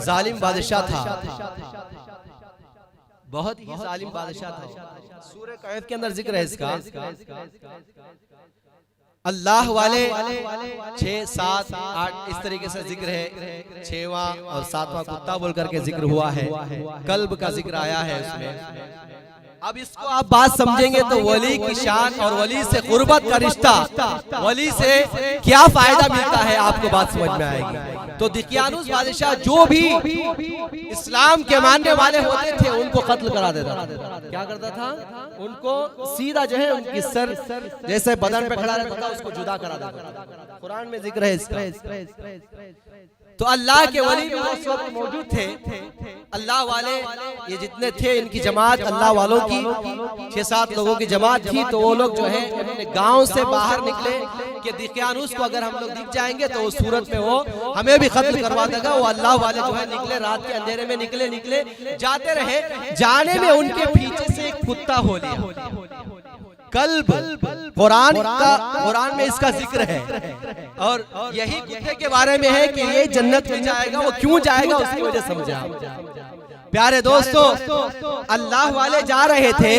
ظالم بادشاہ تھا، بہت ہی ظالم بادشاہ تھا۔ سورہ کہف کے اندر ذکر ہے اس کا، اللہ والے 6 7 8 اس طریقے سے ذکر ہے، 6واں اور 7واں کتا بول کر کے ذکر ہوا ہے، قلب کا ذکر آیا ہے اس میں، اب اس کو آپ بات سمجھیں گے تو ولی کی شان اور ولی سے قربت کا رشتہ، ولی سے کیا فائدہ ملتا ہے آپ کو بات سمجھ میں آئے گی۔ تو دقیانوس بادشاہ جو بھی اسلام کے ماننے والے ہوتے تھے ان کو قتل کرا دیتا تھا۔ کیا کرتا تھا؟ ان کو سیدھا جو ہے ان کی سر جیسے بدن پہ کھڑا رہتا تھا اس کو جدا کرا دیتا تھا۔ قرآن میں ذکر ہے اس کا۔ تو اللہ کے ولی بھی اس وقت موجود تھے، اللہ والے یہ جتنے تھے ان کی جماعت اللہ والوں کی 6-7 لوگوں کی جماعت تھی۔ تو وہ لوگ جو ہے اپنے گاؤں سے باہر نکلے کہ دقیانوس کو اگر ہم لوگ دکھ جائیں گے تو اس صورت میں وہ ہمیں بھی قتل کروا دے گا۔ وہ اللہ والے جو ہے نکلے، رات کے اندھیرے میں نکلے جاتے رہے، جانے میں ان کے پیچھے سے ایک کتا ہو لیا۔ کلب قرآن میں اس کا ذکر ہے، اور یہی کتے کے بارے میں ہے کہ یہ جنت میں جائے گا۔ وہ کیوں جائے گا اس کی وجہ سمجھا۔ پیارے دوستو، اللہ والے جا رہے تھے،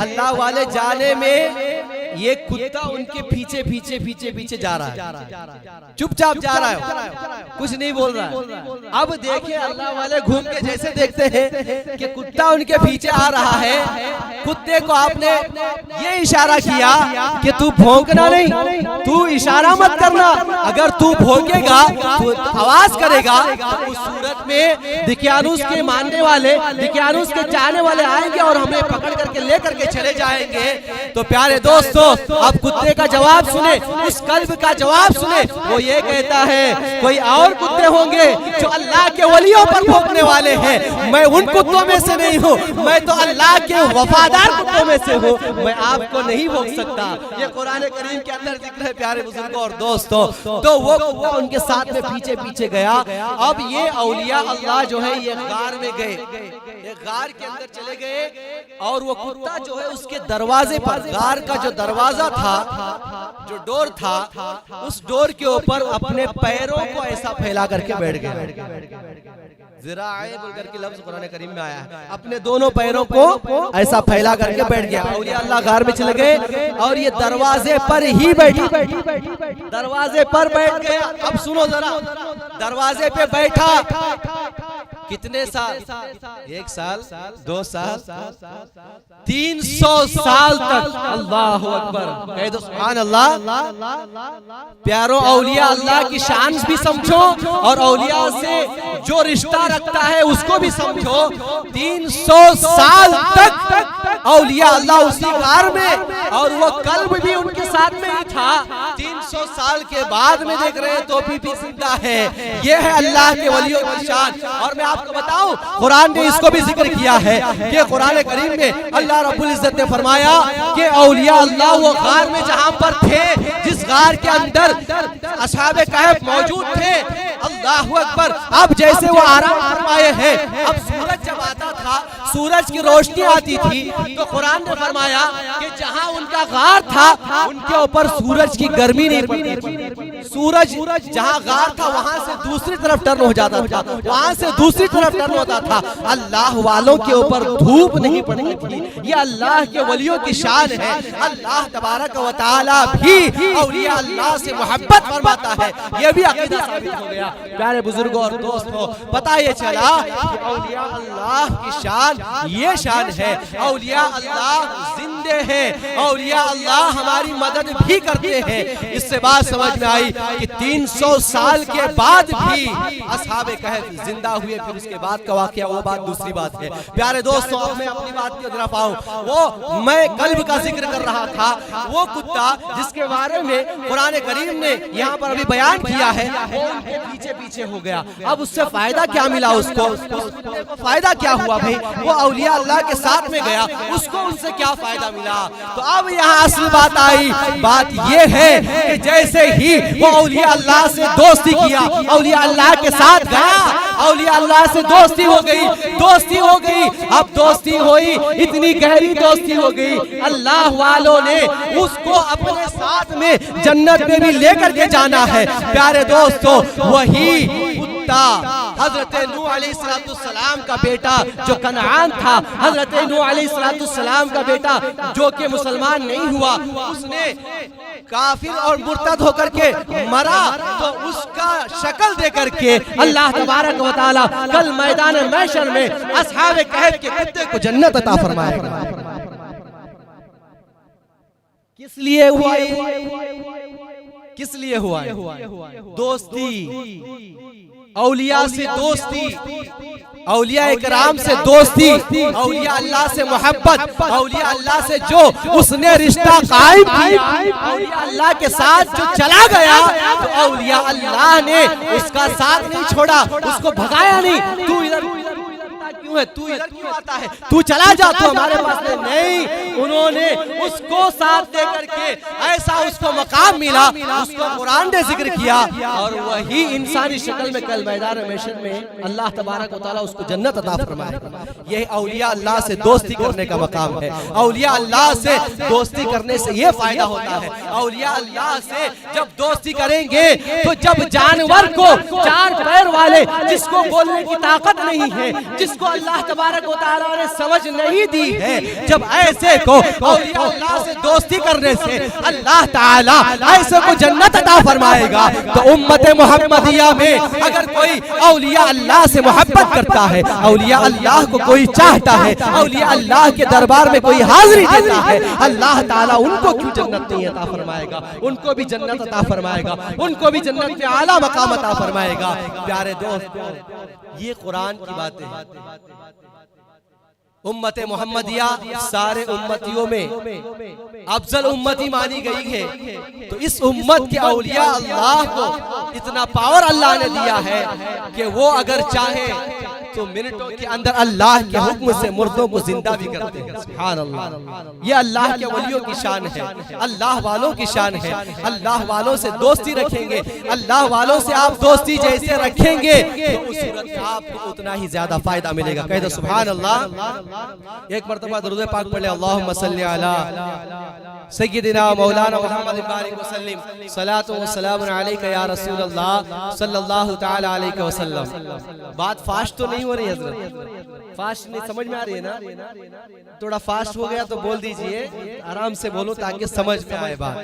اللہ والے جانے میں یہ کتا ان کے پیچھے جا رہا ہے، چپ چاپ جا رہا ہے، کچھ نہیں بول رہا ہے۔ اب دیکھیں اللہ والے گھوم کے جیسے دیکھتے ہیں کہ کتا ان کے پیچھے آ رہا ہے، کتے کو آپ نے یہ اشارہ کیا کہ تو بھونکنا نہیں، تو اشارہ مت کرنا، اگر تو بھونکے گا تو آواز کرے گا تو اس صورت میں دقیانوس کے ماننے والے، دقیانوس کے چاہنے والے آئیں گے اور ہمیں پکڑ کر کے لے کر کے چلے جائیں گے۔ تو پیارے دوستو، اب کتے کا جواب سنے، اس کلب کا جواب سنے۔ وہ یہ کہتا ہے کوئی اور کتے ہوں گے جو اللہ کے ولیوں پر بھونکنے والے ہیں، میں ان کتوں میں سے نہیں ہوں، میں تو اللہ کے وفادار کتوں میں سے ہوں، میں آپ کو نہیں بھونک سکتا۔ یہ قرآن کریم کے اندر ذکر ہے پیارے بزرگوں اور دوستوں۔ تو وہ کتا ان کے ساتھ میں پیچھے گیا۔ اب یہ اولیاء اللہ جو ہے یہ غار میں گئے، یہ غار کے اندر چلے گئے، اور وہ کتا جو ہے اس کے دروازے پر، غار کا جو دروازہ تھا، جو ڈور تھا، اس ڈور کے اوپر اپنے پیروں کو ایسا پھیلا کر کے بیٹھ گیا۔ ذراعیں بول کر کے لفظ قرآن کریم میں آیا ہے، اپنے دونوں پیروں کو ایسا پھیلا کر کے بیٹھ گیا۔ اولیاء اللہ غار میں چلے گئے اور یہ دروازے پر ہی بیٹھا، دروازے پر بیٹھ گیا۔ اب سنو ذرا، دروازے پہ بیٹھا کتنے سال؟ 1 سال، 2 سال، 300 سال تک۔ اللہ اکبر، کہہ دو سبحان اللہ۔ پیاروں، اولیاء اللہ کی شان بھی سمجھو اور اولیاء سے جو رشتہ رکھتا ہے اس کو بھی سمجھو۔ 300 سال تک اولیاء اللہ اسی غار میں، اور وہ کلب بھی ان کے ساتھ میں ہی تھا۔ 300 سال کے بعد میں دیکھ رہے ہیں تو بھی زندہ ہے۔ یہ ہے اللہ کے ولیوں کی شان۔ اور میں آپ کو بتاؤں، قرآن نے اس کو بھی ذکر کیا ہے کہ قرآن کریم میں اللہ رب العزت نے فرمایا کہ اولیاء اللہ وہ غار میں جہاں پر تھے، جس غار کے اندر اصحاب کہف موجود تھے، اللہ اکبر، اب جیسے وہ آرام فرمائے ہیں۔ اب سورج جب آتا تھا، سورج کی روشنی آتی تھی، تو قرآن نے فرمایا کہ جہاں ان کا غار تھا ان کے اوپر سورج کی گرمی نہیں پڑتی تھی۔ سورج جہاں غار تھا وہاں سے دوسری طرف ٹرن ہو جاتا تھا، وہاں سے دوسری طرف ٹرن ہوتا تھا۔ اللہ والوں کے اوپر دھوپ نہیں پڑتی تھی۔ یہ اللہ کے ولیوں کی شان ہے۔ اللہ تبارک و تعالی بھی اولیاء اللہ سے محبت فرماتا ہے۔ یہ بھی عقیدہ ثابت ہو گیا۔ پیارے بزرگوں اور دوستوں، پتہ یہ چلا کہ اولیاء اللہ کی شان یہ شان ہے، اولیاء اللہ زندے ہیں، اولیاء اللہ ہماری مدد بھی کرتے ہیں۔ اس سے بات سمجھ میں آئی کہ 300 سال کے بعد بھی اصحاب کہف زندہ ہوئے۔ پھر اس کے بعد کا واقعہ وہ بات دوسری بات ہے۔ پیارے دوستوں، اب میں اپنی بات کی طرف آؤں۔ وہ میں کلب کا ذکر کر رہا تھا، وہ کتا جس کے بارے میں قرآن کریم نے یہاں پر ابھی بیان کیا ہے، وہ ان کے پیچھے ہو گیا۔ اب اس سے فائدہ کیا ملا اس کو؟ فائدہ کیا ہوا بھئی؟ وہ اولیاء اللہ کے ساتھ میں گیا، اس کو ان سے کیا فائدہ ملا؟ تو اب یہاں اصل بات آئی۔ بات یہ ہے کہ جیسے ہی وہ اولیاء اللہ سے دوستی کیا، اولیاء اللہ کے ساتھ گیا، اولیاء اللہ سے دوستی ہو گئی۔ اب دوستی ہوئی، اتنی گہری دوستی ہو گئی، اللہ والوں نے اس کو اپنے ساتھ میں جنت میں بھی لے کر کے جانا ہے۔ پیارے دوستو، وہی کتا حضرت نوح علیہ السلام کا بیٹا جو کنعان تھا، حضرت نوح علیہ السلام کا بیٹا جو کہ مسلمان نہیں ہوا، اس نے کافر اور مرتد ہو کر کے مرا، تو اس کا شکل دے کر کے اللہ تبارک و تعالی کل میدان محشر میں اصحاب کہف کے کتے کو جنت عطا فرمائے گا۔ کس لیے ہوا یہ؟ کس لیے ہوا ہے؟ دوستی، اولیاء سے دوستی، اولیاء کرام سے دوستی، اولیاء اللہ سے محبت، اولیاء اللہ سے جو اس نے رشتہ قائم کیا، اولیاء اللہ کے ساتھ جو چلا گیا، تو اولیاء اللہ نے اس کا ساتھ نہیں چھوڑا، اس کو بھگایا نہیں، تو ادھر کیوں ہے، تو ادھر کیوں آتا ہے، تو چلا جا، تو ہمارے پاس نہیں۔ انہوں نے اس کو ساتھ دے کر کے ایسا اس کو مقام ملا، اس کو قرآن نے ذکر کیا، اور وہی انسانی شکل میں کل میدان محشر میں اللہ تبارک و تعالیٰ اس کو جنت عطا فرمائے گا۔ یہ اولیاء اللہ سے دوستی کرنے کا مقام ہے۔ اولیاء اللہ سے دوستی کرنے سے یہ فائدہ ہوتا ہے، اولیاء اللہ سے جب دوستی کریں گے تو جب جانور کو چار پیر والے، جس کو بولنے کی طاقت نہیں ہے، جس کو اللہ تبارک و تعالیٰ نے سمجھ نہیں دی ہے، جب ایسے کو اولیاء اللہ سے دوستی کرنے سے اللہ تعالیٰ ایسے کو جنت عطا فرمائے گا، تو امت محمدیہ میں اگر کوئی اولیاء اللہ سے محبت کرتا ہے، اولیاء اللہ کو کوئی چاہتا ہے، اولیاء اللہ کے دربار میں کوئی حاضری دیتا ہے، اللہ تعالیٰ ان کو کیوں جنت نہیں عطا فرمائے گا؟ ان کو بھی جنت عطا فرمائے گا، ان کو بھی جنت میں اعلیٰ مقام عطا فرمائے گا۔ پیارے دوست، یہ قرآن کی باتیں ہیں۔ امت محمدیہ سارے امتیوں میں افضل امتی مانی گئی ہے، تو اس امت کے اولیاء اللہ کو اتنا پاور اللہ نے دیا ہے کہ وہ اگر چاہے تو منٹوں کے اندر اللہ کے حکم سے مردوں کو زندہ بھی کرتے ہیں۔ سبحان اللہ، یہ اللہ کے ولیوں کی شان ہے، اللہ والوں کی شان ہے۔ اللہ والوں سے دوستی رکھیں گے، اللہ والوں سے آپ دوستی جیسے رکھیں گے تو اس صورت میں آپ کو اتنا ہی زیادہ فائدہ ملے گا۔ کہہ دو سبحان اللہ۔ ایک مرتبہ درود پاک پڑھ لے، اللہم صلی علی سیدنا مولانا محمد بارک وسلم، صلاۃ و سلام علیک یا رسول اللہ صلی اللہ تعالی علیہ وسلم۔ بات فاسٹ تو نہیں ہو رہی حضرت؟ فاسٹ نہیں سمجھ میں آ رہی ہے نا؟ تھوڑا فاسٹ ہو گیا تو بول دیجئے، آرام سے بولو تاکہ سمجھ میں آئے بات۔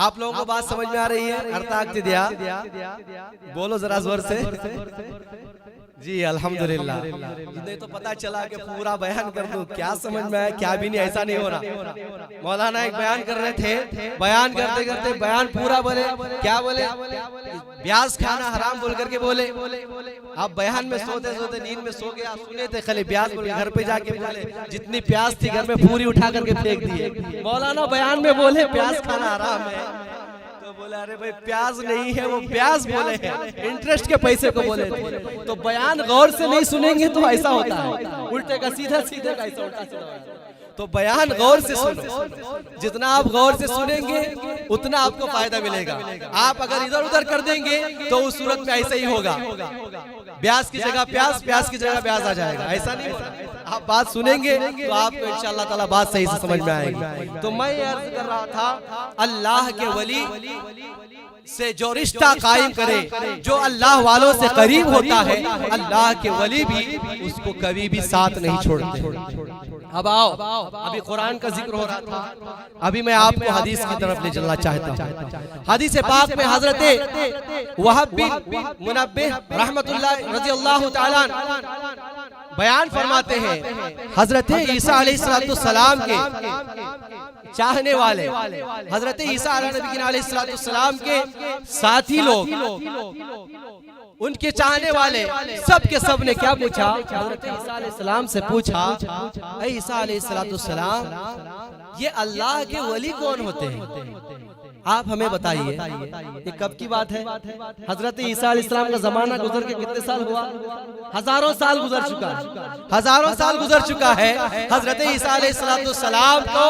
آپ لوگوں کو بات سمجھ میں آ رہی ہے؟ ارتاقت دیا بولو ذرا زور سے۔ جی الحمدللہ، نہیں تو پتا چلا کہ پورا بیان کر دوں، کیا سمجھ میں آیا کیا بھی نہیں، ایسا نہیں ہو رہا۔ مولانا ایک بیان کر رہے تھے، بیان کرتے کرتے بیان پورا بولے، کیا بولے؟ پیاز کھانا حرام بول کر کے بولے۔ آپ بیان میں سوتے سوتے نیند میں سو گیا، سنے تھے خالی پیاز بولے، گھر پہ جا کے بولے جتنی پیاز تھی گھر میں پوری اٹھا کر کے پھینک دیے۔ مولانا بیان میں بولے پیاز کھانا حرام ہے، بولا ارے بھائی پیاز نہیں ہے، وہ پیاز بولے ہیں، انٹرسٹ کے پیسے کو بولے تھے۔ تو بیان غور سے نہیں سنیں گے تو ایسا ہوتا ہے، الٹے کا سیدھا سیدھے کا ایسا الٹا سیدھا ہوتا ہے۔ تو بیان غور سے سنو، جتنا آپ غور سے سنیں گے اتنا آپ کو فائدہ ملے گا۔ آپ اگر ادھر ادھر کر دیں گے تو اس صورت میں ایسا ہی ہوگا، پیاز کی جگہ پیاز، پیاز کی جگہ پیاز آ جائے گا، ایسا نہیں ہوتا۔ آپ بات سنیں گے تو آپ کو انشاءاللہ تعالیٰ بات صحیح سے سمجھ میں آئے گی۔ تو میں یہ عرض کر رہا تھا، اللہ کے ولی سے جو رشتہ قائم کرے، جو اللہ والوں سے قریب ہوتا ہے، اللہ کے ولی بھی اس کو کبھی بھی ساتھ نہیں چھوڑتے۔ اب آؤ، ابھی قرآن کا ذکر ہو رہا تھا، ابھی میں آپ کو حدیث کی طرف لے چلنا چاہتا ہوں۔ حدیث پاک میں حضرت وہب بن منبہ رحمت اللہ رضی اللہ تعالیٰ بیان فرماتے ہیں، حضرت عیسیٰ علیہ السلام کے چاہنے والے، حضرت عیسیٰ علیہ السلام کے ساتھی لوگ، ان کے چاہنے والے سب کے سب نے کیا پوچھا؟ حضرت عیسیٰ علیہ السلام سے پوچھا، اے عیسیٰ علیہ السلام، یہ اللہ کے ولی کون ہوتے ہیں؟ آپ ہمیں بتائیے، یہ کب کی بات ہے؟ حضرت عیسیٰ علیہ السلام کا زمانہ گزر کے کتنے سال ہوا؟ ہزاروں سال گزر چکا ہے، ہزاروں سال گزر چکا ہے۔ حضرت عیسیٰ علیہ السلام تو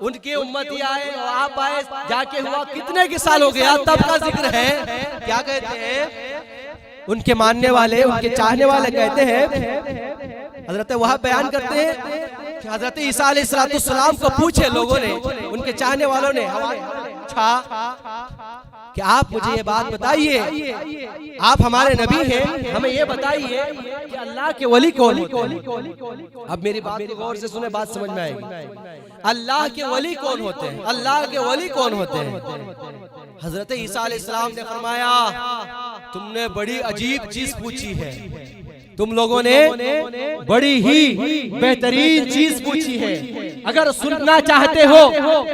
ان کے امتی آئے اور آپ آئے، جا کے ہوا کتنے کے سال ہو گیا، تب کا ذکر ہے۔ کیا کہتے ہیں ان کے ماننے والے، ان کے چاہنے والے؟ کہتے ہیں، حضرت وہاں بیان کرتے ہیں کہ حضرت عیسیٰ علیہ السلام کو پوچھے لوگوں نے، ان کے چاہنے والوں نے کہ آپ مجھے یہ بات بتائیے، آپ ہمارے نبی ہیں، ہمیں یہ بتائیے کہ اللہ کے ولی کون ہوتے ہیں؟ اب میری بات کو غور سے سنیں، بات سمجھ میں آئے گی۔ اللہ کے ولی کون ہوتے ہیں؟ اللہ کے ولی کون ہوتے ہیں؟ حضرت عیسیٰ علیہ السلام نے فرمایا، تم نے بڑی عجیب چیز پوچھی ہے، تم لوگوں نے بڑی ہی بہترین چیز پوچھی ہے۔ اگر سننا چاہتے ہو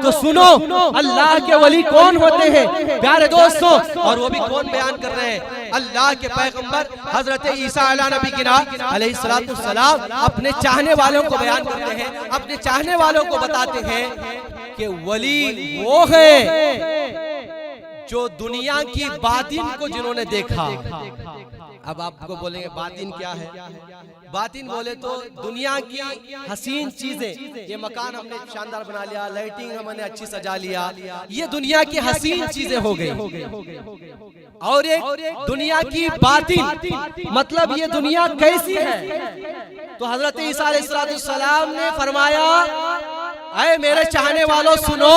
تو سنو اللہ کے ولی کون ہوتے ہیں پیارے دوستوں، اور وہ بھی کون بیان کر رہے ہیں؟ اللہ کے پیغمبر حضرت عیسیٰ علیہ السلام اپنے چاہنے والوں کو بیان کرتے ہیں، اپنے چاہنے والوں کو بتاتے ہیں کہ ولی وہ ہے جو دنیا کی باطن کو جنہوں نے دیکھا۔ اب آپ کو بولیں گے باطن کیا ہے؟ باطن بولے تو دنیا کی حسین چیزیں، یہ مکان ہم نے شاندار بنا لیا، لائٹنگ ہم نے اچھی سجا لیا، یہ دنیا کی حسین چیزیں ہو گئی۔ اور ایک دنیا کی باطن، مطلب یہ دنیا کیسی ہے؟ تو حضرت عیسیٰ علیہ السلام نے فرمایا اے میرے چاہنے والوں سنو،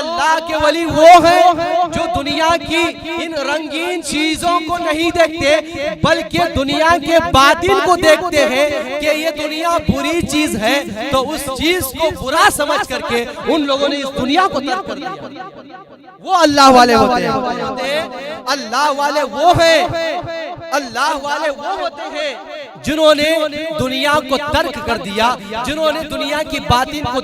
اللہ کے ولی وہ ہیں جو دنیا کی ان رنگین چیزوں کو نہیں دیکھتے بلکہ دنیا کے باطن کو دیکھتے ہیں کہ یہ دنیا بری چیز ہے، تو اس چیز کو برا سمجھ کر کے ان لوگوں نے اس دنیا کو ترک کر دیا۔ وہ اللہ والے ہوتے ہیں، اللہ والے وہ ہیں، اللہ والے وہ ہوتے ہیں جنہوں نے دنیا کو ترک کر دیا، جنہوں نے دنیا کی باطن کو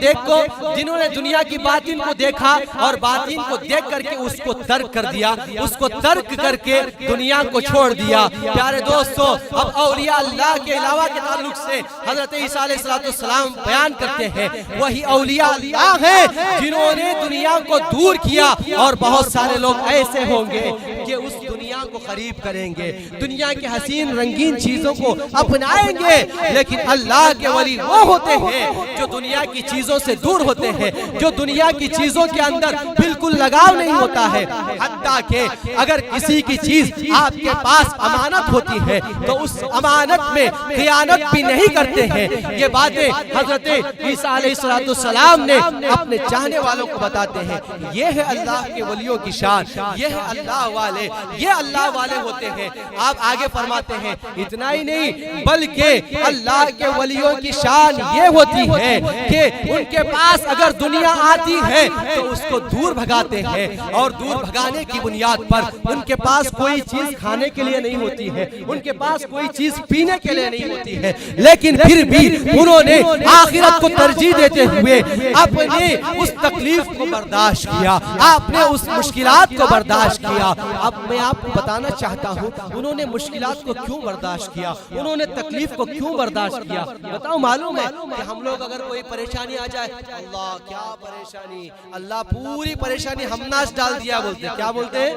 جنہوں نے دنیا کی باطن کو دیکھا اور باطن کو دیکھ کر کے اس کو ترک کر دیا، اس کو ترک کر کے دنیا کو چھوڑ دیا۔ پیارے دوستو، اب اولیاء اللہ کے علاوہ کے تعلق سے حضرت عیسیٰ علیہ السلام بیان کرتے ہیں وہی اولیاء اللہ ہیں جنہوں نے دنیا کو دور کیا، اور بہت سارے لوگ ایسے ہوں گے کہ اس دنیا کو قریب کریں گے، دنیا کی حسین رنگین چیزوں کو اپنائیں گے، لیکن اللہ کے ولی وہ ہوتے ہیں جو دنیا کی چیزوں سے دور ہوتے ہیں، جو دنیا کی چیزوں کے اندر بالکل لگاؤ نہیں ہوتا ہے، حتیٰ کہ اگر کسی کی چیز آپ کے پاس امانت ہوتی ہے تو اس امانت میں خیانت بھی نہیں کرتے ہیں۔ یہ باتیں حضرت عیسیٰ علیہ السلام نے اپنے چاہنے والوں کو بتاتے ہیں۔ یہ ہے اللہ کے ولیوں کی شان، یہ ہے اللہ والے، یہ اللہ والے ہوتے ہیں۔ آپ آگے فرماتے ہیں اتنا ہی نہیں بلکہ اللہ کے ولیوں کی شان یہ ہوتی ہے کہ ان کے پاس اگر دنیا آتی ہے تو اس کو دور بھگاتے ہیں، اور دور بھگانے کی بنیاد پر ان کے پاس کوئی چیز کھانے کے لیے نہیں ہوتی ہے، ان کے پاس کوئی چیز پینے کے لیے نہیں ہوتی ہے، لیکن پھر بھی انہوں نے آخرت کو ترجیح دیتے ہوئے اپنے اس تکلیف کو برداشت کیا، آپ نے اس مشکلات کو برداشت کیا۔ اب میں آپ کو بتانا چاہتا ہوں انہوں نے مشکلات کو کیوں برداشت کیا، انہوں نے تکلیف کو کیوں برداشت کیا؟ بتاؤ معلوم ہے کہ ہم لوگ اگر کوئی پریشانی آ جائے، اللہ کیا پریشانی، اللہ پوری پریشانی ہم ناش ڈال دیا بولتے، کیا بولتے ہیں؟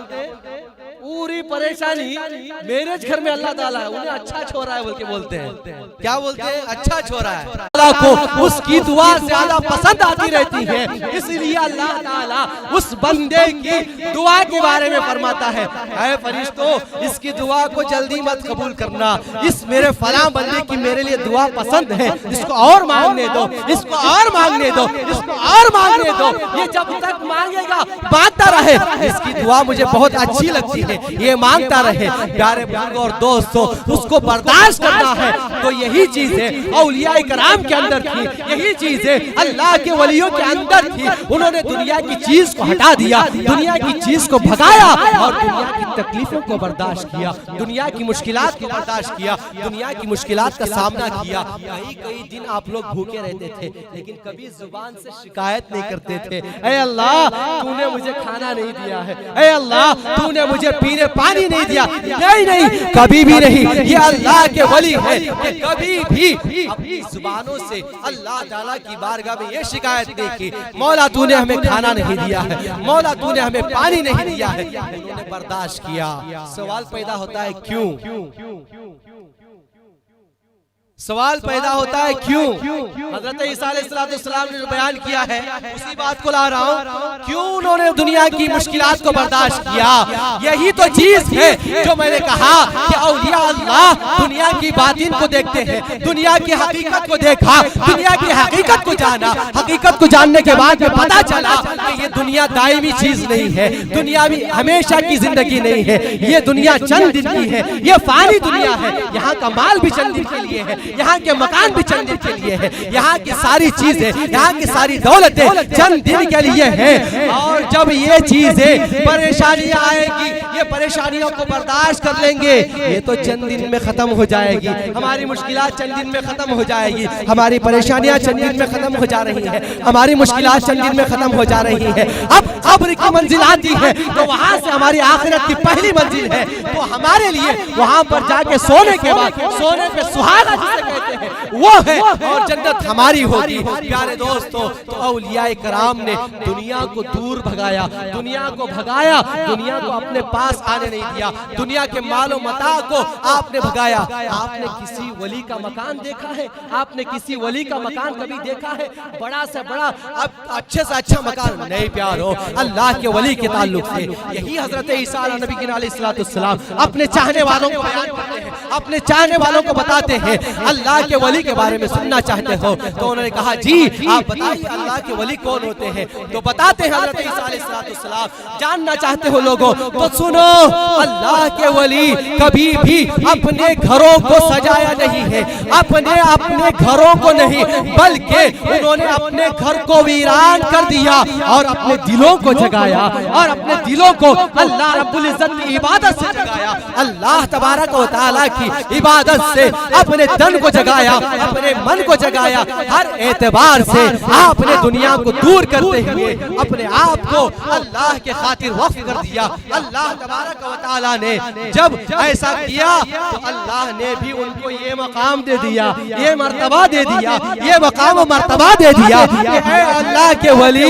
پوری پریشانی میرے گھر میں اللہ تعالیٰ ہے، انہیں اچھا چھوڑا ہے بول کے بولتے ہیں، کیا بولتے ہیں؟ اچھا چھوڑا ہے۔ اللہ کو اس کی دعا زیادہ پسند آتی رہتی ہے، اس لیے اللہ تعالیٰ اس بندے کی دعا کے بارے میں فرماتا ہے اے فرشتوں اس کی دعا کو جلدی مت قبول کرنا، اس میرے فلاں بندے کی میرے لیے دعا پسند ہے، اس کو اور مانگنے دو، اس کو اور مانگنے دو، اس کو اور مانگنے دو، یہ جب تک مانگے گا مانگتا رہے، اس کی دعا مجھے بہت اچھی لگتی ہے، یہ مانگتا رہے۔ پیارے بزرگوں اور دوستوں، اس کو برداشت کرنا ہے، تو یہی چیز ہے اولیاء کرام کے اندر تھی، یہی چیز ہے اللہ کے ولیوں کے اندر تھی۔ انہوں نے دنیا کی چیز کو ہٹا دیا، دنیا کی چیز کو بھگایا، اور دنیا کی تکلیفوں کو برداشت کیا، دنیا کی مشکلات کو برداشت کیا، دنیا کی مشکلات کا سامنا کیا۔ کئی دن آپ لوگ بھوکے رہتے تھے لیکن کبھی زبان سے شکایت نہیں کرتے تھے، اے اللہ تو نے مجھے کھانا نہیں دیا ہے، اے اللہ تو نے مجھے پینے پانی نہیں دیا، نہیں کبھی بھی نہیں۔ یہ اللہ کے ولی ہے کہ کبھی بھی اپنی زبانوں سے اللہ تعالیٰ کی بارگاہ میں یہ شکایت نہیں کی مولا تو نے ہمیں کھانا نہیں دیا ہے، مولا تو نے ہمیں پانی نہیں دیا ہے، انہوں نے برداشت کیا۔ سوال پیدا ہوتا ہے کیوں؟ سوال پیدا ہوتا ہے کیوں؟ حضرت عیسیٰ علیہ السلام نے جو بیان کیا ہے اسی بات کو لا رہا ہوں، کیوں انہوں نے دنیا کی مشکلات کو برداشت کیا؟ یہی تو چیز ہے جو میں نے کہا کہ اولیاء اللہ دنیا کی باطن کو دیکھتے ہیں، دنیا کی حقیقت کو دیکھا، دنیا کی حقیقت کو جانا، حقیقت کو جاننے کے بعد میں پتا چلا کہ یہ دنیا دائمی چیز نہیں ہے، دنیا بھی ہمیشہ کی زندگی نہیں ہے، یہ دنیا چند دن کی ہے، یہ فانی دنیا ہے، یہاں کا مال بھی چند دن کے لیے ہے، یہاں کے مکان بھی چند دن کے لیے ہے، یہاں کی ساری چیزیں، یہاں کی ساری دولتیں چند دن کے لیے ہیں، اور جب یہ چیزیں پریشانیاں آئے گی، یہ پریشانیوں کو برداشت کر لیں گے، یہ تو چند دن میں ختم ہو جائے گی، ہماری مشکلات چند دن میں ختم ہو جائے گی، ہماری پریشانیاں چند دن میں ختم ہو جا رہی ہیں، ہماری مشکلات چند دن میں ختم ہو جا رہی ہیں۔ اب قبر کی منزل آتی ہے تو وہاں سے ہماری آخرت کی پہلی منزل ہے، تو ہمارے لیے وہاں پر جا کے سونے کے بعد سونے پہ سہاگا جسے کہتے ہیں وہ ہے، اور جنت ہماری ہوگی۔ پیارے دوستو، تو اولیاء کرام نے دنیا کو دور بھگایا، دنیا کو بھگایا، دنیا کو اپنے پاس آنے نہیں دیا، دنیا کے مال و متاع کو آپ نے بھگایا۔ آپ نے کسی ولی کا مکان دیکھا ہے؟ آپ نے کسی ولی کا مکان کبھی دیکھا ہے؟ بڑا سے بڑا، اب اچھے سے اچھا مکان نہیں پیارو، اللہ کے ولی کے تعلق سے یہی حضرت عیسیٰ علیہ نبی علیہ السلام اپنے چاہنے والوں کو بیان کرتے ہیں، اپنے چاہنے والوں کو بتاتے ہیں۔ اللہ کے ولی کے بارے میں سننا چاہتے ہو تو انہوں نے کہا جی آپ بتائیے اللہ کے ولی کون ہوتے ہیں؟ تو بتاتے ہیں حضرت عیسیٰ علیہ السلام۔ جاننا چاہتے ہو لوگوں تو سنو، اللہ کے ولی کبھی بھی اپنے گھروں کو سجایا نہیں ہے، اپنے گھروں کو نہیں، بلکہ انہوں نے اپنے گھر کو ویران کر دیا اور اپنے دلوں کو جگایا، اور اپنے دلوں کو اللہ رب العزت کی عبادت سے جگایا، اللہ تبارک و تعالیٰ کی عبادت سے اپنے تن کو جگایا، اپنے من کو جگایا۔ ہر اعتبار سے آپ نے دنیا کو دور کرتے ہوئے اپنے آپ کو اللہ کے خاطر وقف کر دیا۔ اللہ تبارک و تعالیٰ نے جب ایسا کیا تو اللہ نے بھی ان کو یہ مقام دے دیا، یہ مرتبہ دے دیا، یہ مقام و مرتبہ دے دیا کہ اے اللہ کے ولی،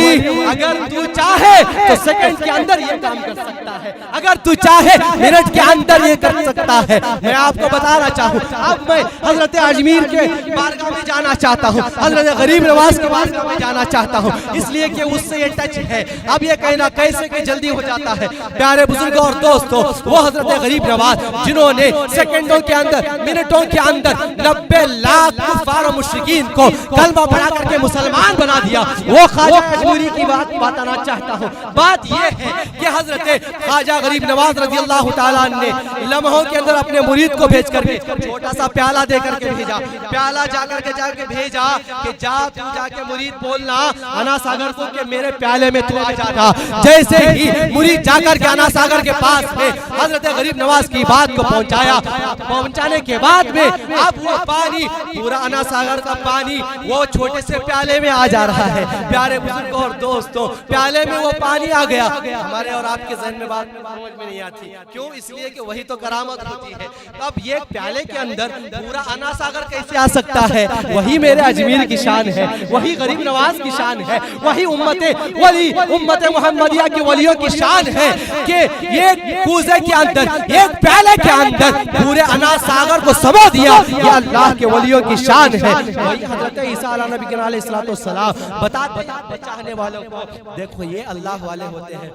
اگر تو چاہے تو سیکنڈ کے اندر یہ کام کر سکتا ہے، اگر تو چاہے منٹ کے اندر یہ کر سکتا ہے۔ میں آپ کو بتانا چاہوں، اب میں حضرت اجمیر کے بارگاہ میں جانا چاہتا ہوں، حضرت غریب نواز کے بارگاہ میں جانا چاہتا ہوں، اس لیے کہ اس سے یہ ٹچ ہے۔ اب یہ کہنا کیسے کہ جلدی ہو جاتا ہے۔ پیارے بزرگوں اور دوستوں، وہ حضرت غریب نواز جنہوں نے سیکنڈوں کے اندر، منٹوں کے اندر 90 لاکھ کفار و مشرکین کو کلمہ پڑھا کر کے مسلمان بنا دیا، وہ خواجہ اجمیری کی بات بتانا چاہتا ہوں۔ بات یہ ہے کہ حضرت خواجہ غریب نواز رضی اللہ تعالیٰ نے لمحوں کے اندر اپنے مرید کو بھیج کر کے چھوٹا سا پیالہ دے کر کے بھیجا، پیالہ جا کے بھیجا کہ جا کے مرید بولنا انا ساگر کو کہ میرے پیالے میں تو آ جانا۔ جیسے ہی مرید جا کر کے انا ساگر کے پاس میں حضرت غریب نواز کی بات کو پہنچایا، پہنچانے کے بعد میں اب وہ پانی، پورا انا ساگر کا پانی وہ چھوٹے سے پیالے میں آ جا رہا ہے۔ پیارے بزرگوں اور دوستوں، پیالے میں وہ پانی آ گیا۔ ہمارے اور آپ کے ذہن میں بات سمجھ میں نہیں آتی، کیوں؟ اس لیے کہ وہی تو کرامت ہوتی ہے۔ اب یہ پیالے کے اندر پورا انا ساگر کیسے آ سکتا ہے؟ وہی میرے اجمیر کی شان ہے، وہی غریب نواز کی شان ہے، وہی امت محمدیہ کی ولیوں کی شان ہے کہ ایک کوزے کے اندر، ایک پیالے کے اندر پورے انا ساگر کو سمو دیا۔ یہ اللہ کے ولیوں کی شان ہے۔ وہی حضرت عیسیٰ علیہ نبی علیہ السلام بتاتے ہیں چاہنے والوں کو، دیکھو یہ اللہ والے ہوتے ہیں،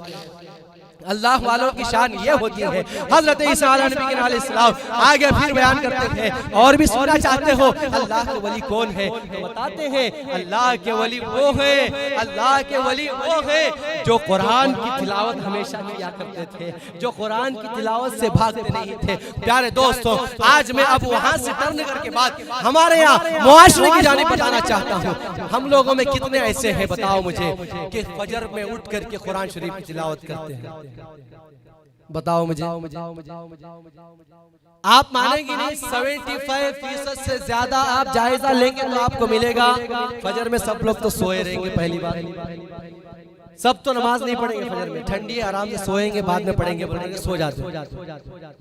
اللہ والوں کی شان یہ ہوتی ہے۔ حضرت عیسیٰ علیہ نبی علیہ السلام آگے پھر بیان کرتے ہیں، اور بھی سننا چاہتے ہو اللہ کے ولی کون ہے؟ بتاتے ہیں اللہ کے ولی وہ ہے، اللہ کے ولی وہ ہے جو قرآن کی تلاوت ہمیشہ کیا کرتے تھے، جو قرآن کی تلاوت سے بھاگتے نہیں تھے۔ پیارے دوستوں، آج میں اب وہاں سے ٹرن کر کے بعد ہمارے یہاں معاشرے کی جانب بتانا چاہتا ہوں، ہم لوگوں میں کتنے ایسے ہیں بتاؤ مجھے کہ فجر میں اٹھ کر کے قرآن شریف کی تلاوت کرتے ہیں؟ بتاؤ مجھے۔ آپ مانیں گے نہیں، 75% سے زیادہ آپ جائزہ لیں گے تو آپ کو ملے گا فجر میں سب لوگ تو سوئے رہیں گے۔ پہلی بات سب تو نماز نہیں پڑھیں گے فجر میں، ٹھنڈی ہے آرام سے سوئیں گے، بعد میں پڑھیں گے، سو جاتے ہیں۔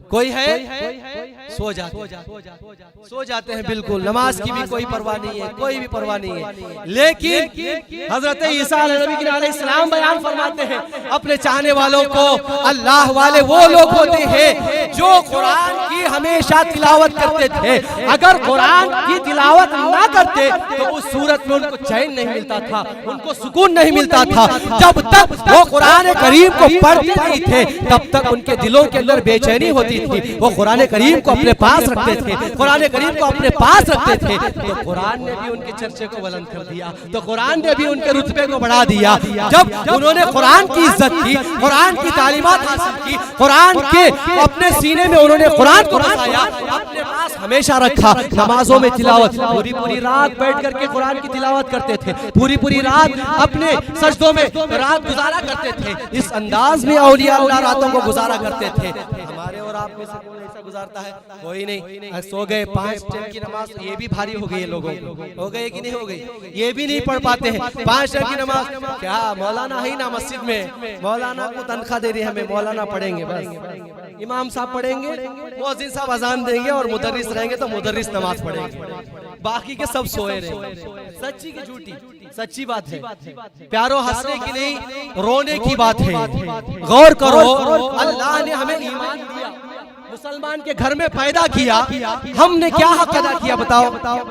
کوئی ہے سو جاتے ہیں، بالکل نماز کی بھی کوئی پرواہ نہیں ہے، کوئی بھی پرواہ نہیں ہے۔ لیکن حضرت عیسیٰ علیہ نبی علیہ السلام بیان فرماتے ہیں اپنے چاہنے والوں کو، اللہ والے وہ لوگ ہوتے ہیں جو قرآن کی ہمیشہ تلاوت کرتے تھے۔ اگر قرآن کی تلاوت نہ کرتے تو اس صورت میں ان کو چین نہیں ملتا تھا، ان کو سکون نہیں ملتا تھا۔ جب تک وہ قرآن کریم کو پڑھتے نہیں تھے تب تک ان کے دلوں کے اندر بے چینی ہوتی تھی، وہ قرآن کریم کو اپنے پاس رکھتے تھے، قرآن کریم کو اپنے پاس رکھتے تھے۔ تو قرآن نے بھی ان کے چرچے کو بلند کر دیا، تو قرآن نے بھی ان کے رتبے کو بڑھا دیا۔ جب انہوں نے قرآن کی عزت کی، قرآن کی تعلیمات حاصل کی، قرآن کے اپنے سینے میں انہوں نے قرآن کو بسایا، اپنے پاس ہمیشہ رکھا نمازوں میں تلاوت، پوری پوری رات بیٹھ کر کے قرآن کی تلاوت کرتے تھے، پوری پوری رات اپنے سجدوں میں رات گزارا کرتے تھے۔ اس انداز میں اولیاء اللہ راتوں کو گزارا کرتے تھے۔ ہمارے اور آپ میں سے کون ایسا گزارتا ہے؟ کوئی نہیں۔ سو گئے 5 ٹائم کی نماز، یہ بھی بھاری ہو گئی ہے لوگوں کو، ہو گئی کہ نہیں ہو گئی؟ یہ بھی نہیں پڑھ پاتے ہیں 5 ٹائم کی نماز۔ کیا مولانا ہی نا مسجد میں، مولانا کو تنخواہ دے رہی ہمیں، مولانا پڑھیں گے بس، امام صاحب پڑھیں گے، مؤذن صاحب اذان دیں گے، اور مدرس رہیں گے تو مدرس نماز پڑھیں گے، باقی کے سب سوئے رہیں گے۔ سچی کی جھوٹی؟ سچی بات ہے پیارو، ہنسنے کی نہیں رونے کی بات ہے۔ غور کرو، اللہ نے ہمیں ایمان دیا، مسلمان کے گھر میں پیدا کیا، ہم نے کیا حق ادا کیا بتاؤ؟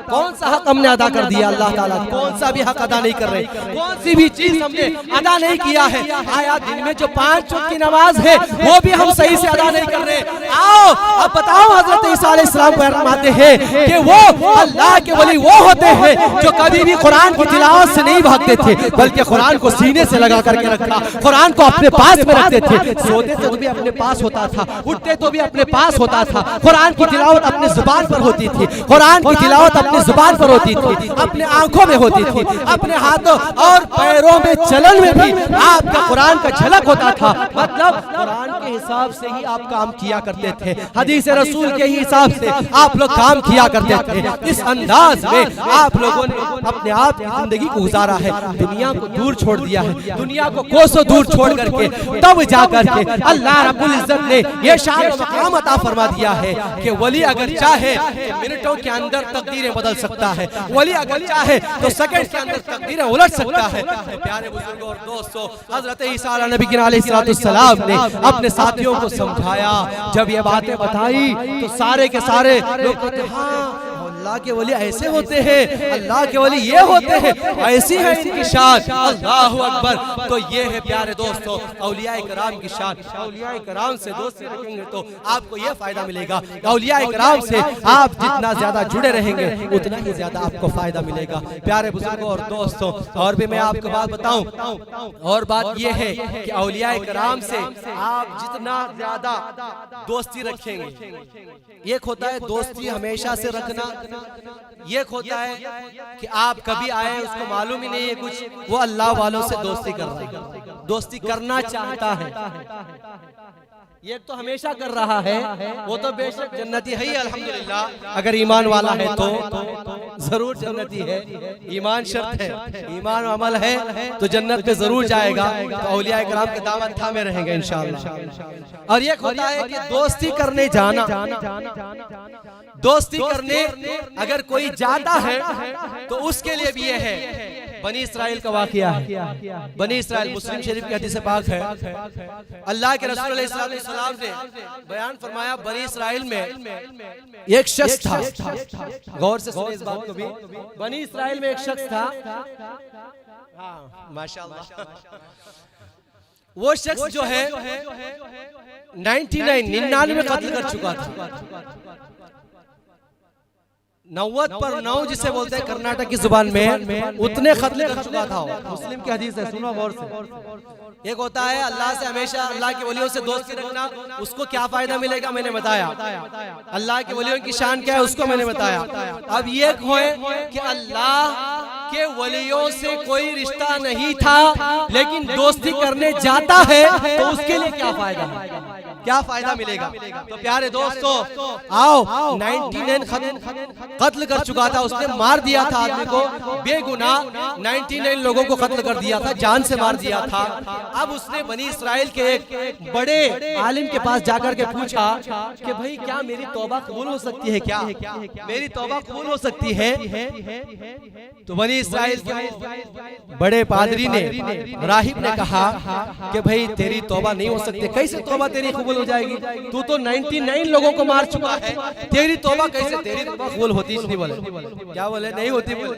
کون سا حق ہم نے ادا کر دیا اللہ تعالیٰ؟ کون سا بھی حق ادا نہیں کر رہے، کون سی بھی چیز ہم نے ادا نہیں کیا ہے؟ آیا دن میں جو 5 وقت کی نماز ہے وہ بھی ہم صحیح سے ادا نہیں کر رہے؟ آؤ اب بتاؤ، حضرت عیسیٰ علیہ السلام فرماتے ہیں کہ وہ اللہ کے ولی وہ ہوتے ہیں جو کبھی بھی قرآن کی تلاوت سے نہیں بھاگتے تھے، بلکہ قرآن کو سینے سے لگا کر کے رکھا، قرآن کو اپنے پاس میں رکھتے تھے، سوتے تو بھی اپنے پاس ہوتا تھا، اٹھتے تو بھی اپنے پاس ہوتا تھا، قرآن کی تلاوت اپنی زبان پر ہوتی تھی، قرآن کی تلاوت اپنی زبان پر ہوتی تھی، اپنے آنکھوں میں ہوتی تھی، اپنے ہاتھوں اور پیروں میں چلن میں بھی آپ کا قرآن کا جھلک ہوتا تھا۔ مطلب قرآن کے حساب سے ہی آپ کام کیا کرتے تھے، حدیث رسول کے ہی حساب سے آپ لوگ کام کیا کرتے تھے۔ اس انداز میں آپ لوگوں نے اپنے آپ کی زندگی کو گزارا ہے، دنیا کو دور چھوڑ دیا ہے، دنیا کو کوسوں دور چھوڑ کر کے تب جا کر کے اللہ رب العزت نے یہ شان و مقام عطا فرما دیا ہے کہ ولی اگر چاہے منٹوں کے اندر تقدیریں بدل سکتا ہے، ولی اگر چاہے تو سیکنڈ کے اندر تقدیریں الٹ سکتا ہے۔ پیارے بزرگوں اور دوستوں، حضرت عیسیٰ نبی علیہ السلام نے اپنے ساتھیوں کو سمجھایا، جب یہ باتیں بتائی تو سارے کے سارے لوگ کہتے ہیں ہاں اللہ کے ولی ایسے ہوتے ہیں، اللہ کے ولی یہ ہوتے ہیں، ایسی ہے ان کی شان، اللہ اکبر۔ تو یہ ہے پیارے دوستوں اولیاء کرام کی شان۔ اولیاء کرام سے دوستی رکھیں گے تو آپ کو یہ فائدہ ملے گا، اولیاء کرام سے آپ جتنا زیادہ جڑے رہیں گے اتنا ہی زیادہ آپ کو فائدہ ملے گا۔ پیارے بزرگوں اور دوستوں، اور بھی میں آپ کو بات بتاؤں، اور بات یہ ہے کہ اولیاء کرام سے آپ جتنا زیادہ دوستی رکھیں گے، ایک ہوتا ہے دوستی ہمیشہ سے رکھنا، ایک ہوتا ہے کہ آپ کبھی آئے اس کو معلوم ہی نہیں ہے کچھ، وہ اللہ والوں سے دوستی کر رہا ہے، دوستی کرنا چاہتا ہے، ایک تو ہمیشہ کر رہا ہے، وہ تو بے شک جنتی ہے ہی الحمدللہ، اگر ایمان والا ہے تو ضرور جنتی ہے، ایمان شرط ہے، ایمان و عمل ہے تو جنت میں ضرور جائے گا۔ تو اولیاء کرام کے دامن تھامے رہیں گے انشاءاللہ۔ اور ایک ہوتا ہے کہ دوستی کرنے جانا، دوستی کرنے اگر کوئی جاتا ہے تو اس کے لیے بھی یہ ہے۔ بنی اسرائیل کا واقعہ ہے، بنی اسرائیل مسلم شریف کی حدیث پاک ہے، اللہ کے رسول علیہ السلام نے بیان فرمایا بنی اسرائیل میں ایک شخص تھا، غور سے سنیں اس بات کو بھی، بنی اسرائیل میں ایک شخص تھا، ماشاءاللہ، وہ شخص جو ہے 99 قتل کر چکا تھا، 90 پر 9 جسے بولتے ہیں کرناٹک کی زبان میں، اتنے قتل کر چکا تھا۔ مسلم کی حدیث ہے، سنو غور سے۔ ایک ہوتا ہے اللہ سے ہمیشہ اللہ کے ولیوں سے دوستی رکھنا، اس کو کیا فائدہ ملے گا میں نے بتایا، اللہ کے ولیوں کی شان کیا ہے اس کو میں نے بتایا۔ اب یہ ہوئے کہ اللہ کے ولیوں سے کوئی رشتہ نہیں تھا لیکن دوستی کرنے جاتا ہے تو اس کے لیے کیا فائدہ ہے، کیا فائدہ ملے گا؟ تو پیارے دوستو آؤ، 99 قتل کر چکا تھا، اس نے مار دیا تھا آدمی کو، بے گناہ 99 لوگوں کو قتل کر دیا تھا، جان سے مار دیا تھا۔ اب اس نے بنی اسرائیل کے ایک بڑے عالم کے پاس جا کر کے پوچھا کہ بھئی کیا میری توبہ قبول ہو سکتی ہے، کیا میری توبہ قبول ہو سکتی ہے؟ تو بنی اسرائیل کے بڑے پادری نے، راہب نے کہا کہ بھئی تیری توبہ نہیں ہو سکتی، کیسے توبہ تیری قبول ہو جائے گی؟ تو 99 لوگوں کو مار چکا ہے، تیری توبہ کیسے، تیری توبہ قبول ہوتی؟ اس نے بولے، کیا بولے؟ نہیں ہوتی بولے۔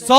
100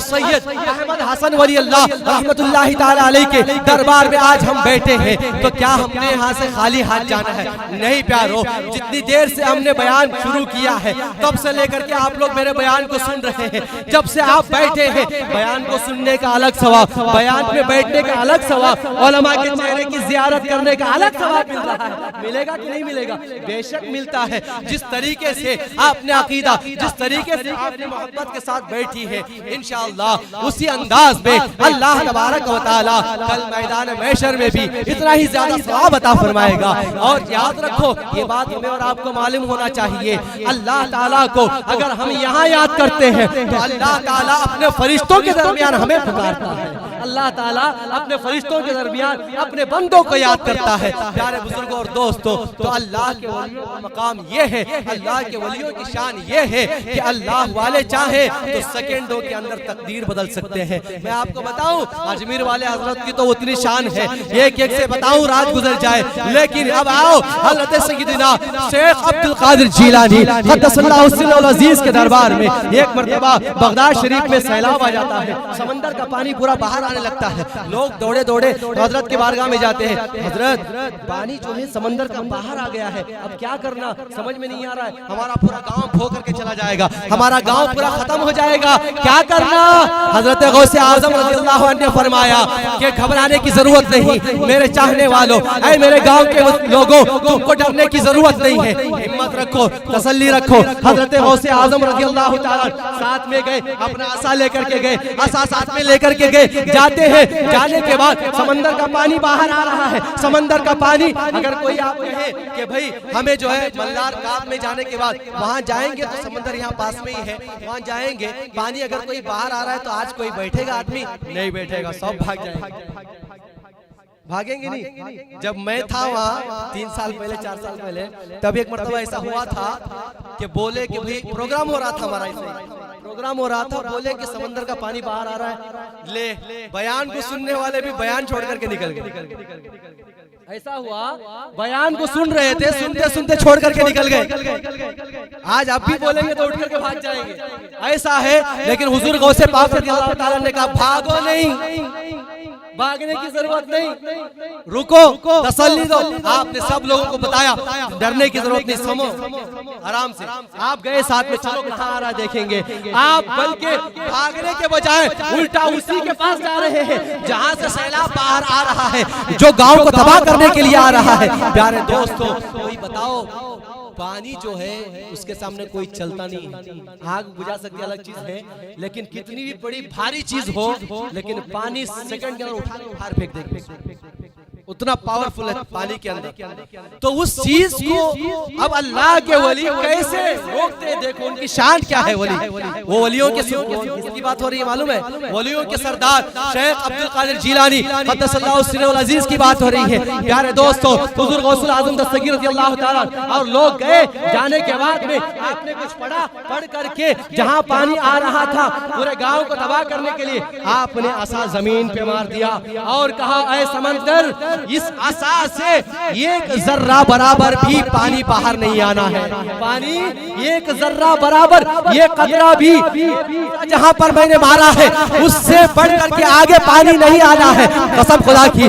سید احمد حسن ولی اللہ رحمت اللہ تعالی علیہ کے دربار میں آج ہم بیٹھے ہیں، تو کیا ہم نے یہاں سے خالی ہاتھ جانا ہے؟ نہیں پیارو، جتنی دیر سے ہم نے بیان شروع کیا ہے تب سے لے کر کے آپ لوگ میرے بیان کو سن رہے ہیں، جب سے آپ بیٹھے ہیں بیان کو سننے کا الگ ثواب، بیان میں بیٹھنے کا الگ ثواب، علماء کے چہرے کی زیارت کرنے کا الگ ثواب مل رہا ہے۔ ملے گا کہ نہیں ملے گا؟ بے شک ملتا ہے۔ جس طریقے سے آپ نے عقیدہ، جس طریقے سے آپ نے محبت کے ساتھ بیٹھی ہے، انشاءاللہ اسی انداز میں اللہ تبارک و تعالی کل میدان محشر میں بھی اتنا ہی زیادہ ثواب عطا فرمائے گا۔ اور یاد رکھو، یہ بات ہمیں اور آپ کو معلوم ہونا چاہیے، اللہ تعالیٰ کو اگر ہم یہاں یاد کرتے ہیں تو اللہ تعالیٰ اپنے فرشتوں کے درمیان ہمیں پکارتا ہے، اللہ تعالیٰ اپنے فرشتوں کے درمیان اپنے بندوں کو یاد کرتا ہے۔ پیارے بزرگوں اور دوستوں، تو اللہ کے ولیوں کا مقام یہ ہے، اللہ کے ولیوں کی شان یہ ہے کہ اللہ والے چاہے تو سیکنڈوں کے اندر تقدیر بدل سکتے ہیں۔ میں آپ کو بتاؤں، اجمیر والے حضرت کی تو اتنی شان ہے، ایک ایک سے بتاؤں رات گزر جائے، لیکن اب آؤ حضرت سیدنا شیخ عبد القادر جیلانی قدس اللہ سرہ العزیز کے دربار میں ایک مرتبہ بغداد شریف میں سیلاب آ جاتا ہے، سمندر کا پانی پورا باہر آنے لگتا ہے، لوگ دوڑے دوڑے حضرت کے بارگاہ میں جاتے ہیں، حضرت پانی جو ہے سمندر کا باہر آ گیا ہے، اب کیا کرنا سمجھ میں نہیں آ رہا ہے، ہمارا پورا گاؤں کھو کر کے چلا جائے گا، ہمارا گاؤں پورا ختم ہو جائے گا، کیا کرنا؟ حضرت غوث اعظم رضی اللہ عنہ نے فرمایا کہ گھبرانے کی ضرورت نہیں میرے چاہنے والوں، اے میرے گاؤں کے لوگوں، تم کو ڈرنے کی ضرورت نہیں ہے، ہمت رکھو، تسلی رکھو۔ حضرت غوث اعظم رضی اللہ تعالیٰ ساتھ میں گئے، اپنا عصا لے کر کے گئے، عصا ساتھ میں لے کر کے گئے، جاتے ہیں، جانے کے بعد سمندر کا پانی باہر آ رہا ہے، سمندر کا پانی اگر کوئی آپ کہے کہ بھئی ہمیں جو ہے ملار کعب میں جانے کے بعد وہاں جائیں گے تو سمندر یہاں پاس میں ہی ہے، وہاں جائیں گے، پانی اگر کوئی باہر آ رہا ہے تو آج کوئی بیٹھے گا آدمی؟ نہیں بیٹھے گا، سب بھاگ جائیں گے، بھاگیں گے نہیں؟ جب میں تھا وہاں 3 سال پہلے 4 سال پہلے، تب ایک مرتبہ ایسا ہوا تھا کہ بولے کہ بھئی پروگرام ہو رہا تھا، ہمارا پروگرام ہو رہا تھا، بولے کہ سمندر کا پانی باہر آ رہا ہے، لے بیان کو سننے والے بھی بیان چھوڑ کر کے نکل گئے۔ ایسا ہوا، بیان کو سن رہے تھے، سنتے سنتے چھوڑ کر کے نکل گئے۔ آج آپ بھی بولیں گے تو اٹھ کر کے بھاگ جائیں گے، ایسا ہے، لیکن حضور غوث پاک رضی اللہ تعالیٰ نے کہا بھاگو نہیں، بھاگنے کی ضرورت نہیں، رکو، تسلی دو۔ آپ نے سب لوگوں کو بتایا ڈرنے کی ضرورت نہیں، سمو آرام سے۔ آپ گئے ساتھ میں، چلو کہاں آ رہا دیکھیں گے، آپ بلکہ بھاگنے کے بجائے الٹا اسی کے پاس جا رہے ہیں جہاں سے سیلاب باہر آ رہا ہے، جو گاؤں کو تباہ کرنے کے لیے آ رہا ہے۔ پیارے دوستو، کوئی بتاؤ، پانی جو ہے اس کے سامنے کوئی چلتا نہیں ہے، آگ بجھا سکتی الگ چیز ہے، لیکن کتنی بھی بڑی بھاری چیز ہو، لیکن پانی سیکنڈ کے اندر اٹھا کے باہر پھینک دے گی، اتنا پاورفل ہے پانی کے اندر۔ تو اس چیز کو اب اللہ کے ولی کیسے روکتے ہیں؟ دیکھو ان کی شان کیا ہے، ولی وہ ولیوں کے کس کی بات ہو رہی ہے معلوم ہے؟ ولیوں کے سردار شیخ عبد القادر جیلانی قدس اللہ سرہ العزیز کی بات ہو رہی ہے۔ پیارے دوستو، حضور غوث اعظم دستگیر رضی اللہ تعالیٰ اور لوگ گئے، جانے کے بعد میں آپ نے کچھ پڑھا، پڑھ کر کے جہاں پانی آ رہا تھا پورے گاؤں کو تباہ کرنے کے لیے آپ نے عصا زمین پہ مار دیا اور کہا اے سمندر، اس عصا سے ایک ذرہ برابر بھی پانی باہر نہیں آنا ہے، پانی ایک ذرہ برابر، یہ قطرہ بھی جہاں پر میں نے مارا ہے اس سے بڑھ کر کے آگے پانی نہیں آنا ہے۔ قسم خدا کی،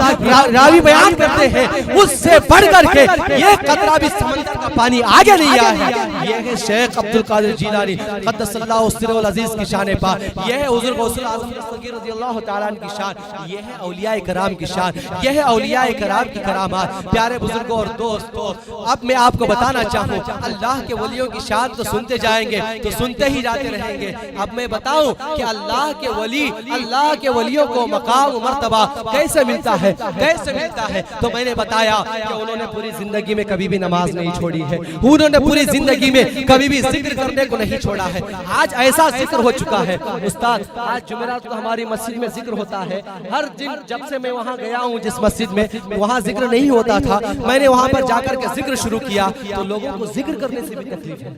راوی بیان کرتے ہیں اس سے بڑھ کر کے یہ قطرہ بھی سمندر کا پانی آگے نہیں آیا ہے۔ یہ ہے شیخ عبد القادر جیلانی قدس اللہ سرہ العزیز کی شان پاک، یہ ہے حضور غوث اعظم دستگیر رضی اللہ تعالیٰ عنہ کی شان، یہ ہے اولیاء کرام کی شان، یہ ہے اولیاء کرام کی کرامات۔ پیارے بزرگوں اور دوستوں، اب میں آپ کو بتانا چاہوں، اللہ کے ولیوں کی شان تو سنتے جائیں گے تو سنتے ہی جاتے رہیں گے۔ اب میں بتاؤں کہ اللہ کے ولی، اللہ کے ولیوں کو مقام و مرتبہ کیسے ملتا ہے، کیسے ملتا ہے؟ تو میں نے بتایا کہ انہوں نے پوری زندگی میں کبھی بھی نماز نہیں چھوڑی ہے، انہوں نے پوری زندگی میں کبھی بھی ذکر کرنے کو نہیں چھوڑا ہے۔ آج ایسا ذکر ہو چکا ہے استاد، آج جمعرات کو ہماری مسجد میں ذکر ہوتا ہے، ہر دن جب سے میں وہاں گیا ہوں جس مسجد میں میں وہاں ذکر نہیں ہوتا تھا، میں نے وہاں پر جا کر کے ذکر شروع کیا تو لوگوں کو ذکر کرنے سے بھی تکلیف ہے،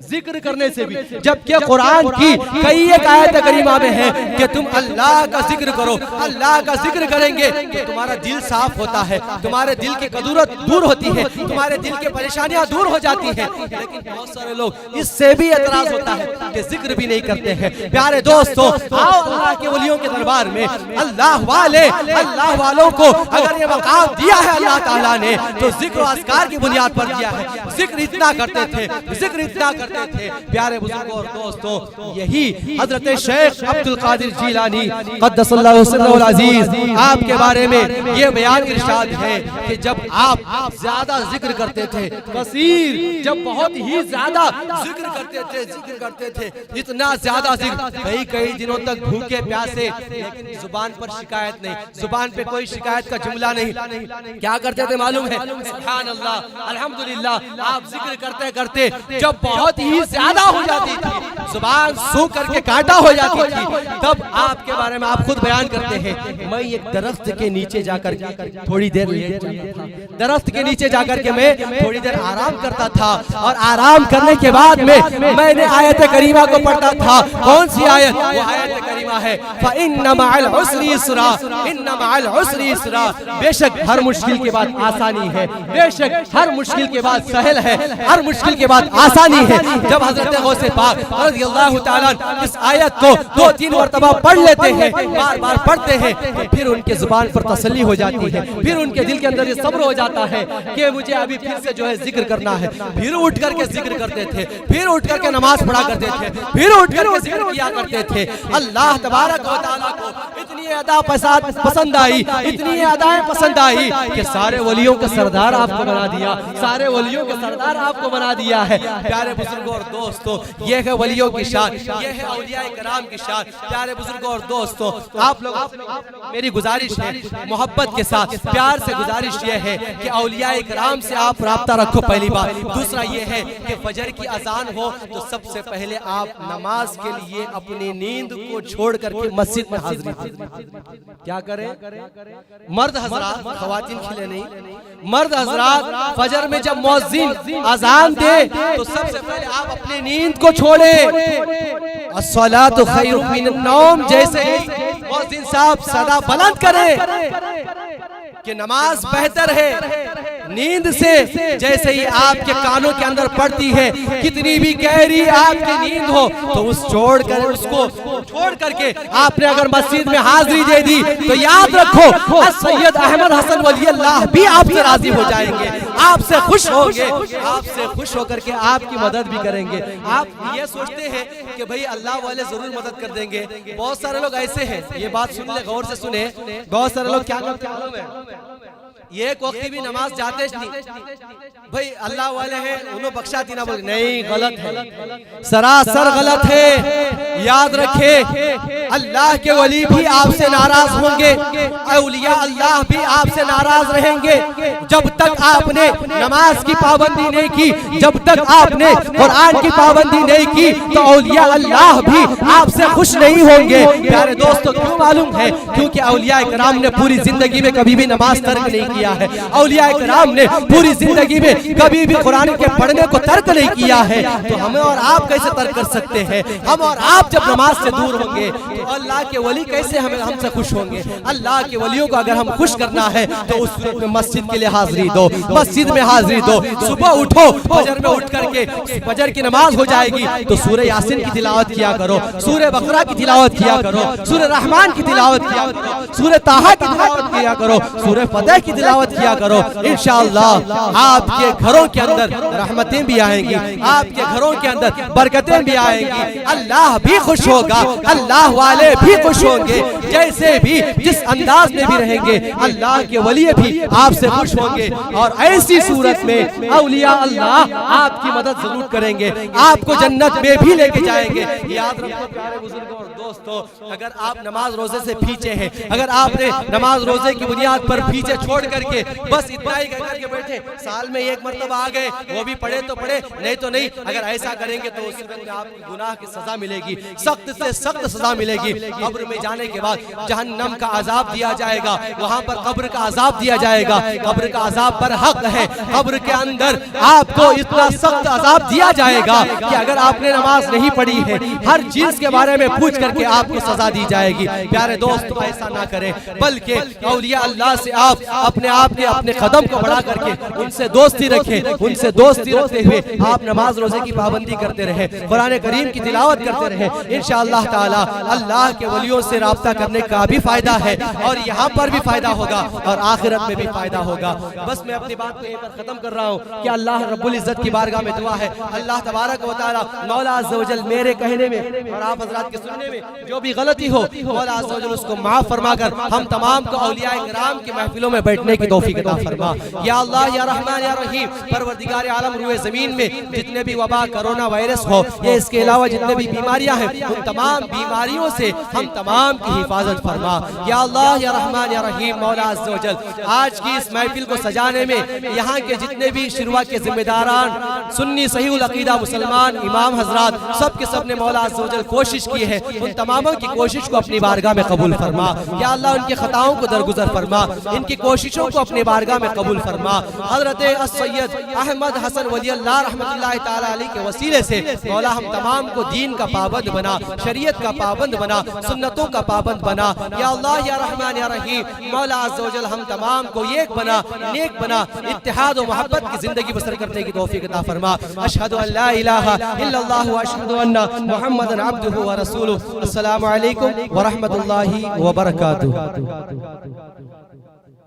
ذکر کرنے سے بھی، جبکہ قرآن کی کئی ایک آیت کریمہ میں ہے کہ تم اللہ کا ذکر کرو، اللہ کا ذکر کریں گے تو تمہارا دل صاف ہوتا ہے، تمہارے دل کی کدورت دور ہوتی ہے، تمہارے دل کی پریشانیاں دور ہو جاتی ہیں۔ لیکن بہت سارے لوگ اس سے بھی اعتراض ہوتا ہے کہ ذکر بھی نہیں کرتے ہیں۔ پیارے دوستو، آؤ اللہ کے ولیوں کے دربار میں، اللہ والوں کو اگر یہ مقام دیا ہے اللہ تعالیٰ نے تو ذکر و اذکار کی بنیاد پر دیا ہے۔ ذکر اتنا کرتے تھے، ذکر اتنا کرتے تھے۔ پیارے بزرگوں اور دوستوں، یہی حضرت شیخ عبد القادر جیلانی قدس اللہ سرہ العزیز آپ کے بارے میں یہ بیان ارشاد ہے کہ جب آپ زیادہ ذکر کرتے تھے، کثیر، جب بہت ہی زیادہ ذکر کرتے تھے، اتنا زیادہ ذکر، کئی دنوں تک بھوکے پیاسے، لیکن زبان پر شکایت نہیں، زبان پہ کوئی شکایت کا جملہ نہیں۔ کیا کرتے تھے معلوم ہے؟ سبحان اللہ، الحمدللہ، آپ ذکر کرتے کرتے جب بہت ہی زیادہ ہو جاتی تھی، زبان سو کر کے کانٹا ہو جاتی تھی، تب آپ کے بارے میں آپ خود بیان کرتے ہیں، میں ایک درخت کے نیچے جا کر تھوڑی دیر لیٹ جاتا تھا، درخت کے نیچے جا کر کے میں تھوڑی دیر آرام کرتا تھا، اور آرام کرنے کے بعد میں نے آیت کریمہ کو پڑھتا تھا۔ کون سی آیت؟ وہ آیت کریمہ ہے فَإِنَّ مَعَ الْعُسْرِ يُسْرًا، إِنَّ مَعَ الْعُسْرِ يُسْرًا، بے شک ہر مشکل کے بعد آسانی ہے، بے شک ہر مشکل کے بعد سہل ہے، ہر مشکل کے بعد آسانی ہے۔ جب حضرت غوث پاک رضی اللہ تعالیٰ اس آیت کو 2-3 مرتبہ پڑھ لیتے ہیں، بار بار پڑھتے ہیں، تو پھر ان کے زبان پر تسلی ہو جاتی ہے، پھر ان کے دل کے اندر یہ صبر ہو جاتا ہے کہ مجھے ابھی پھر سے جو ہے ذکر کرنا ہے۔ پھر اٹھ کر کے ذکر کرتے تھے، پھر اٹھ کر کے نماز پڑھا کرتے تھے، پھر اٹھ کر کے ذکر کیا کرتے تھے۔ اللہ تبارک و تعالیٰ کو اتنی ادا پسند آئی، اتنی ادائیں پسند آئی کہ سارے ولیوں کے سردار آپ کو بنا دیا، سارے ولیوں کے سردار آپ کو بنا دیا ہے۔ پیارے بزرگوں اور دوستوں، یہ ہے ولیوں کی شان، یہ ہے اولیاء کرام کی شان۔ پیارے بزرگوں اور دوستوں، آپ لوگ میری گزارش ہے، محبت کے ساتھ پیار سے گزارش یہ ہے کہ اولیاء کرام سے آپ رابطہ رکھو، پہلی بات۔ دوسرا یہ ہے کہ فجر کی اذان ہو تو سب سے پہلے آپ نماز کے لیے اپنی نیند کو چھوڑ کر کے مسجد میں حاضری دیں۔ کیا کریں؟ مرد حضرات، خواتین کے لیے نہیں، مرد حضرات فجر میں جب مؤذن اذان دے تو سب سے پہلے آپ اپنی نیند کو چھوڑیں۔ الصلاۃ خیر من النوم، جیسے ہی مؤذن صاحب صدا بلند کرے کہ نماز بہتر ہے نیند سے، جیسے ہی آپ کے کانوں کے اندر پڑتی ہے، کتنی بھی گہری آپ کی نیند ہو تو اس کو چھوڑ کر کے آپ نے اگر مسجد میں حاضری دے دی تو یاد رکھو سید احمد حسن ولی اللہ بھی آپ سے راضی ہو جائیں گے، آپ سے خوش ہوں گے، آپ سے خوش ہو کر کے آپ کی مدد بھی کریں گے۔ آپ یہ سوچتے ہیں کہ بھئی اللہ والے ضرور مدد کر دیں گے، بہت سارے لوگ ایسے ہیں، یہ بات سن لے، غور سے سنیں، بہت سارے لوگ کیا کرتے ہیں، یہ ایک وقت بھی نماز جاتے نہیں، بھئی اللہ والے ہیں انہوں بخشاتی نہ بولے، نہیں، غلط ہے، سراسر غلط ہے۔ یاد رکھے اللہ کے ولی بھی آپ سے ناراض ہوں گے، اولیاء اللہ بھی آپ سے ناراض رہیں گے جب تک آپ نے نماز کی پابندی نہیں کی، جب تک آپ نے قرآن کی پابندی نہیں کی تو اولیاء اللہ بھی آپ سے خوش نہیں ہوں گے۔ پیارے دوستو، کیوں معلوم ہے؟ کیونکہ اولیاء کرام نے پوری زندگی میں کبھی بھی نماز ترک نہیں کیا ہے، اولیاء کرام نے پوری زندگی میں کبھی بھی قرآن کے پڑھنے کو ترک نہیں کیا ہے، تو ہمیں اور آپ کیسے ترک کر سکتے ہیں؟ ہم اور آپ جب نماز سے دور ہوں گے تو اللہ کے ولی کیسے ہم سے خوش ہوں گے؟ اللہ کے ولیوں کو اگر ہم خوش کرنا ہے تو اس صورت میں مسجد کے لیے حاضری دو، مسجد میں حاضری دو، صبح اٹھو، فجر میں اٹھ کر کے فجر کی نماز ہو جائے گی تو سورہ یاسین کی تلاوت کیا کرو، سورہ بقرہ کی تلاوت کیا کرو، سورہ رحمان کی تلاوت کیا کرو، سورہ طٰہٰ کی تلاوت کیا کرو، سورہ فتح کی تلاوت کیا کرو۔ انشاءاللہ آپ کے گھروں کے اندر رحمتیں بھی آئیں گی، آپ کے گھروں کے اندر برکتیں بھی آئیں گی، اللہ بھی خوش ہوگا، اللہ والے بھی خوش ہوں گے، جیسے بھی جس انداز میں بھی رہیں گے اللہ کے ولی بھی آپ سے خوش ہوں گے، اور ایسی صورت میں اولیاء اللہ آپ کی مدد ضرور کریں گے، آپ کو جنت میں بھی لے کے جائیں گے۔ یاد رکھو پیارے بزرگوں اور دوستو، اگر آپ نماز روزے سے پیچھے ہیں، اگر آپ نے نماز روزے کی بنیاد پر پیچھے چھوڑ کر کر کے بس اتنا ہی کہہ کر کے بیٹھے، سال میں ایک مرتبہ آ گئے، وہ بھی پڑھے تو پڑھے، نہیں تو نہیں. اگر ایسا کریں گے تو اس وقت آپ کو گناہ کی سزا ملے گی، سخت سے سخت سزا ملے گی. قبر میں جانے کے بعد جہنم کا عذاب دیا جائے گا، وہاں پر قبر کا عذاب دیا جائے گا. قبر کا عذاب پر حق ہے. قبر کے اندر آپ کو اتنا سخت عذاب دیا جائے گا کہ اگر آپ نے نماز نہیں پڑھی ہے، ہر چیز کے بارے میں پوچھ کر کے آپ کو سزا دی جائے گی. پیارے دوست ایسا نہ کریں، بلکہ اولیاء اللہ سے آپ اپنے آپ کے اپنے قدم کو بڑھا کر کے ان سے دوستی رکھیں. ان سے دوستی رکھتے ہوئے آپ نماز روزے کی پابندی کرتے رہیں، قرآن کریم کی تلاوت کرتے رہیں. انشاءاللہ تعالی اللہ کے ولیوں سے رابطہ کرنے کا بھی فائدہ ہے، اور یہاں پر بھی فائدہ ہوگا اور آخرت میں بھی فائدہ ہوگا. بس میں اپنی بات کو یہیں پر ختم کر رہا ہوں کہ اللہ رب العزت کی بارگاہ میں دعا ہے، اللہ تبارک و تعالی مولا عز و جل میرے کہنے میں اور آپ حضرات کے سننے میں جو بھی غلطی ہو، مولا عز و جل اس کو معاف فرما کر ہم تمام کو اولیاء کرام کی محفلوں میں بیٹھنے کی توفیق عطا فرما. یا اللہ یا رحمان یا رحیم، پروردگار عالم روئے زمین میں جتنے بھی وبا کرونا وائرس ہو یا اس کے علاوہ جتنے بھی بیماریاں ہیں، ان تمام بیماریوں سے ہم تمام کی حفاظت فرما. یا اللہ یا رحمان یا رحیم، مولا عز و جل آج کی اس محفل کو سجانے میں یہاں کے جتنے بھی شروع کے ذمہ داران، سنی صحیح العقیدہ مسلمان امام حضرات، سب کے سب نے مولا عز و جل کوشش کی ہے، ان تماموں کی کوشش کو اپنی بارگاہ میں قبول فرما. یا اللہ ان کی خطاؤں کو درگزر فرما، ان کی کوششوں کو اپنی بارگاہ میں قبول فرما. حضرت السید احمد حسن ولی اللہ رحمۃ اللہ تعالی علیہ کے وسیلے سے مولا ہم تمام کو دین کا پابند بنا، شریعت کا پابند بنا، سنتوں کا پابند بنا. یا اللہ یا رحمان یا رحیم، مولا عز و جل ہم تمام کو ایک بنا، نیک بنا، اتحاد و محبت کی زندگی بسر کرنے کی توفیق عطا فرما. اشہد ان لا الہ الا اللہ و اشہد ان محمد عبدہ و رسولہ. السلام علیکم ورحمۃ اللہ وبرکاتہ.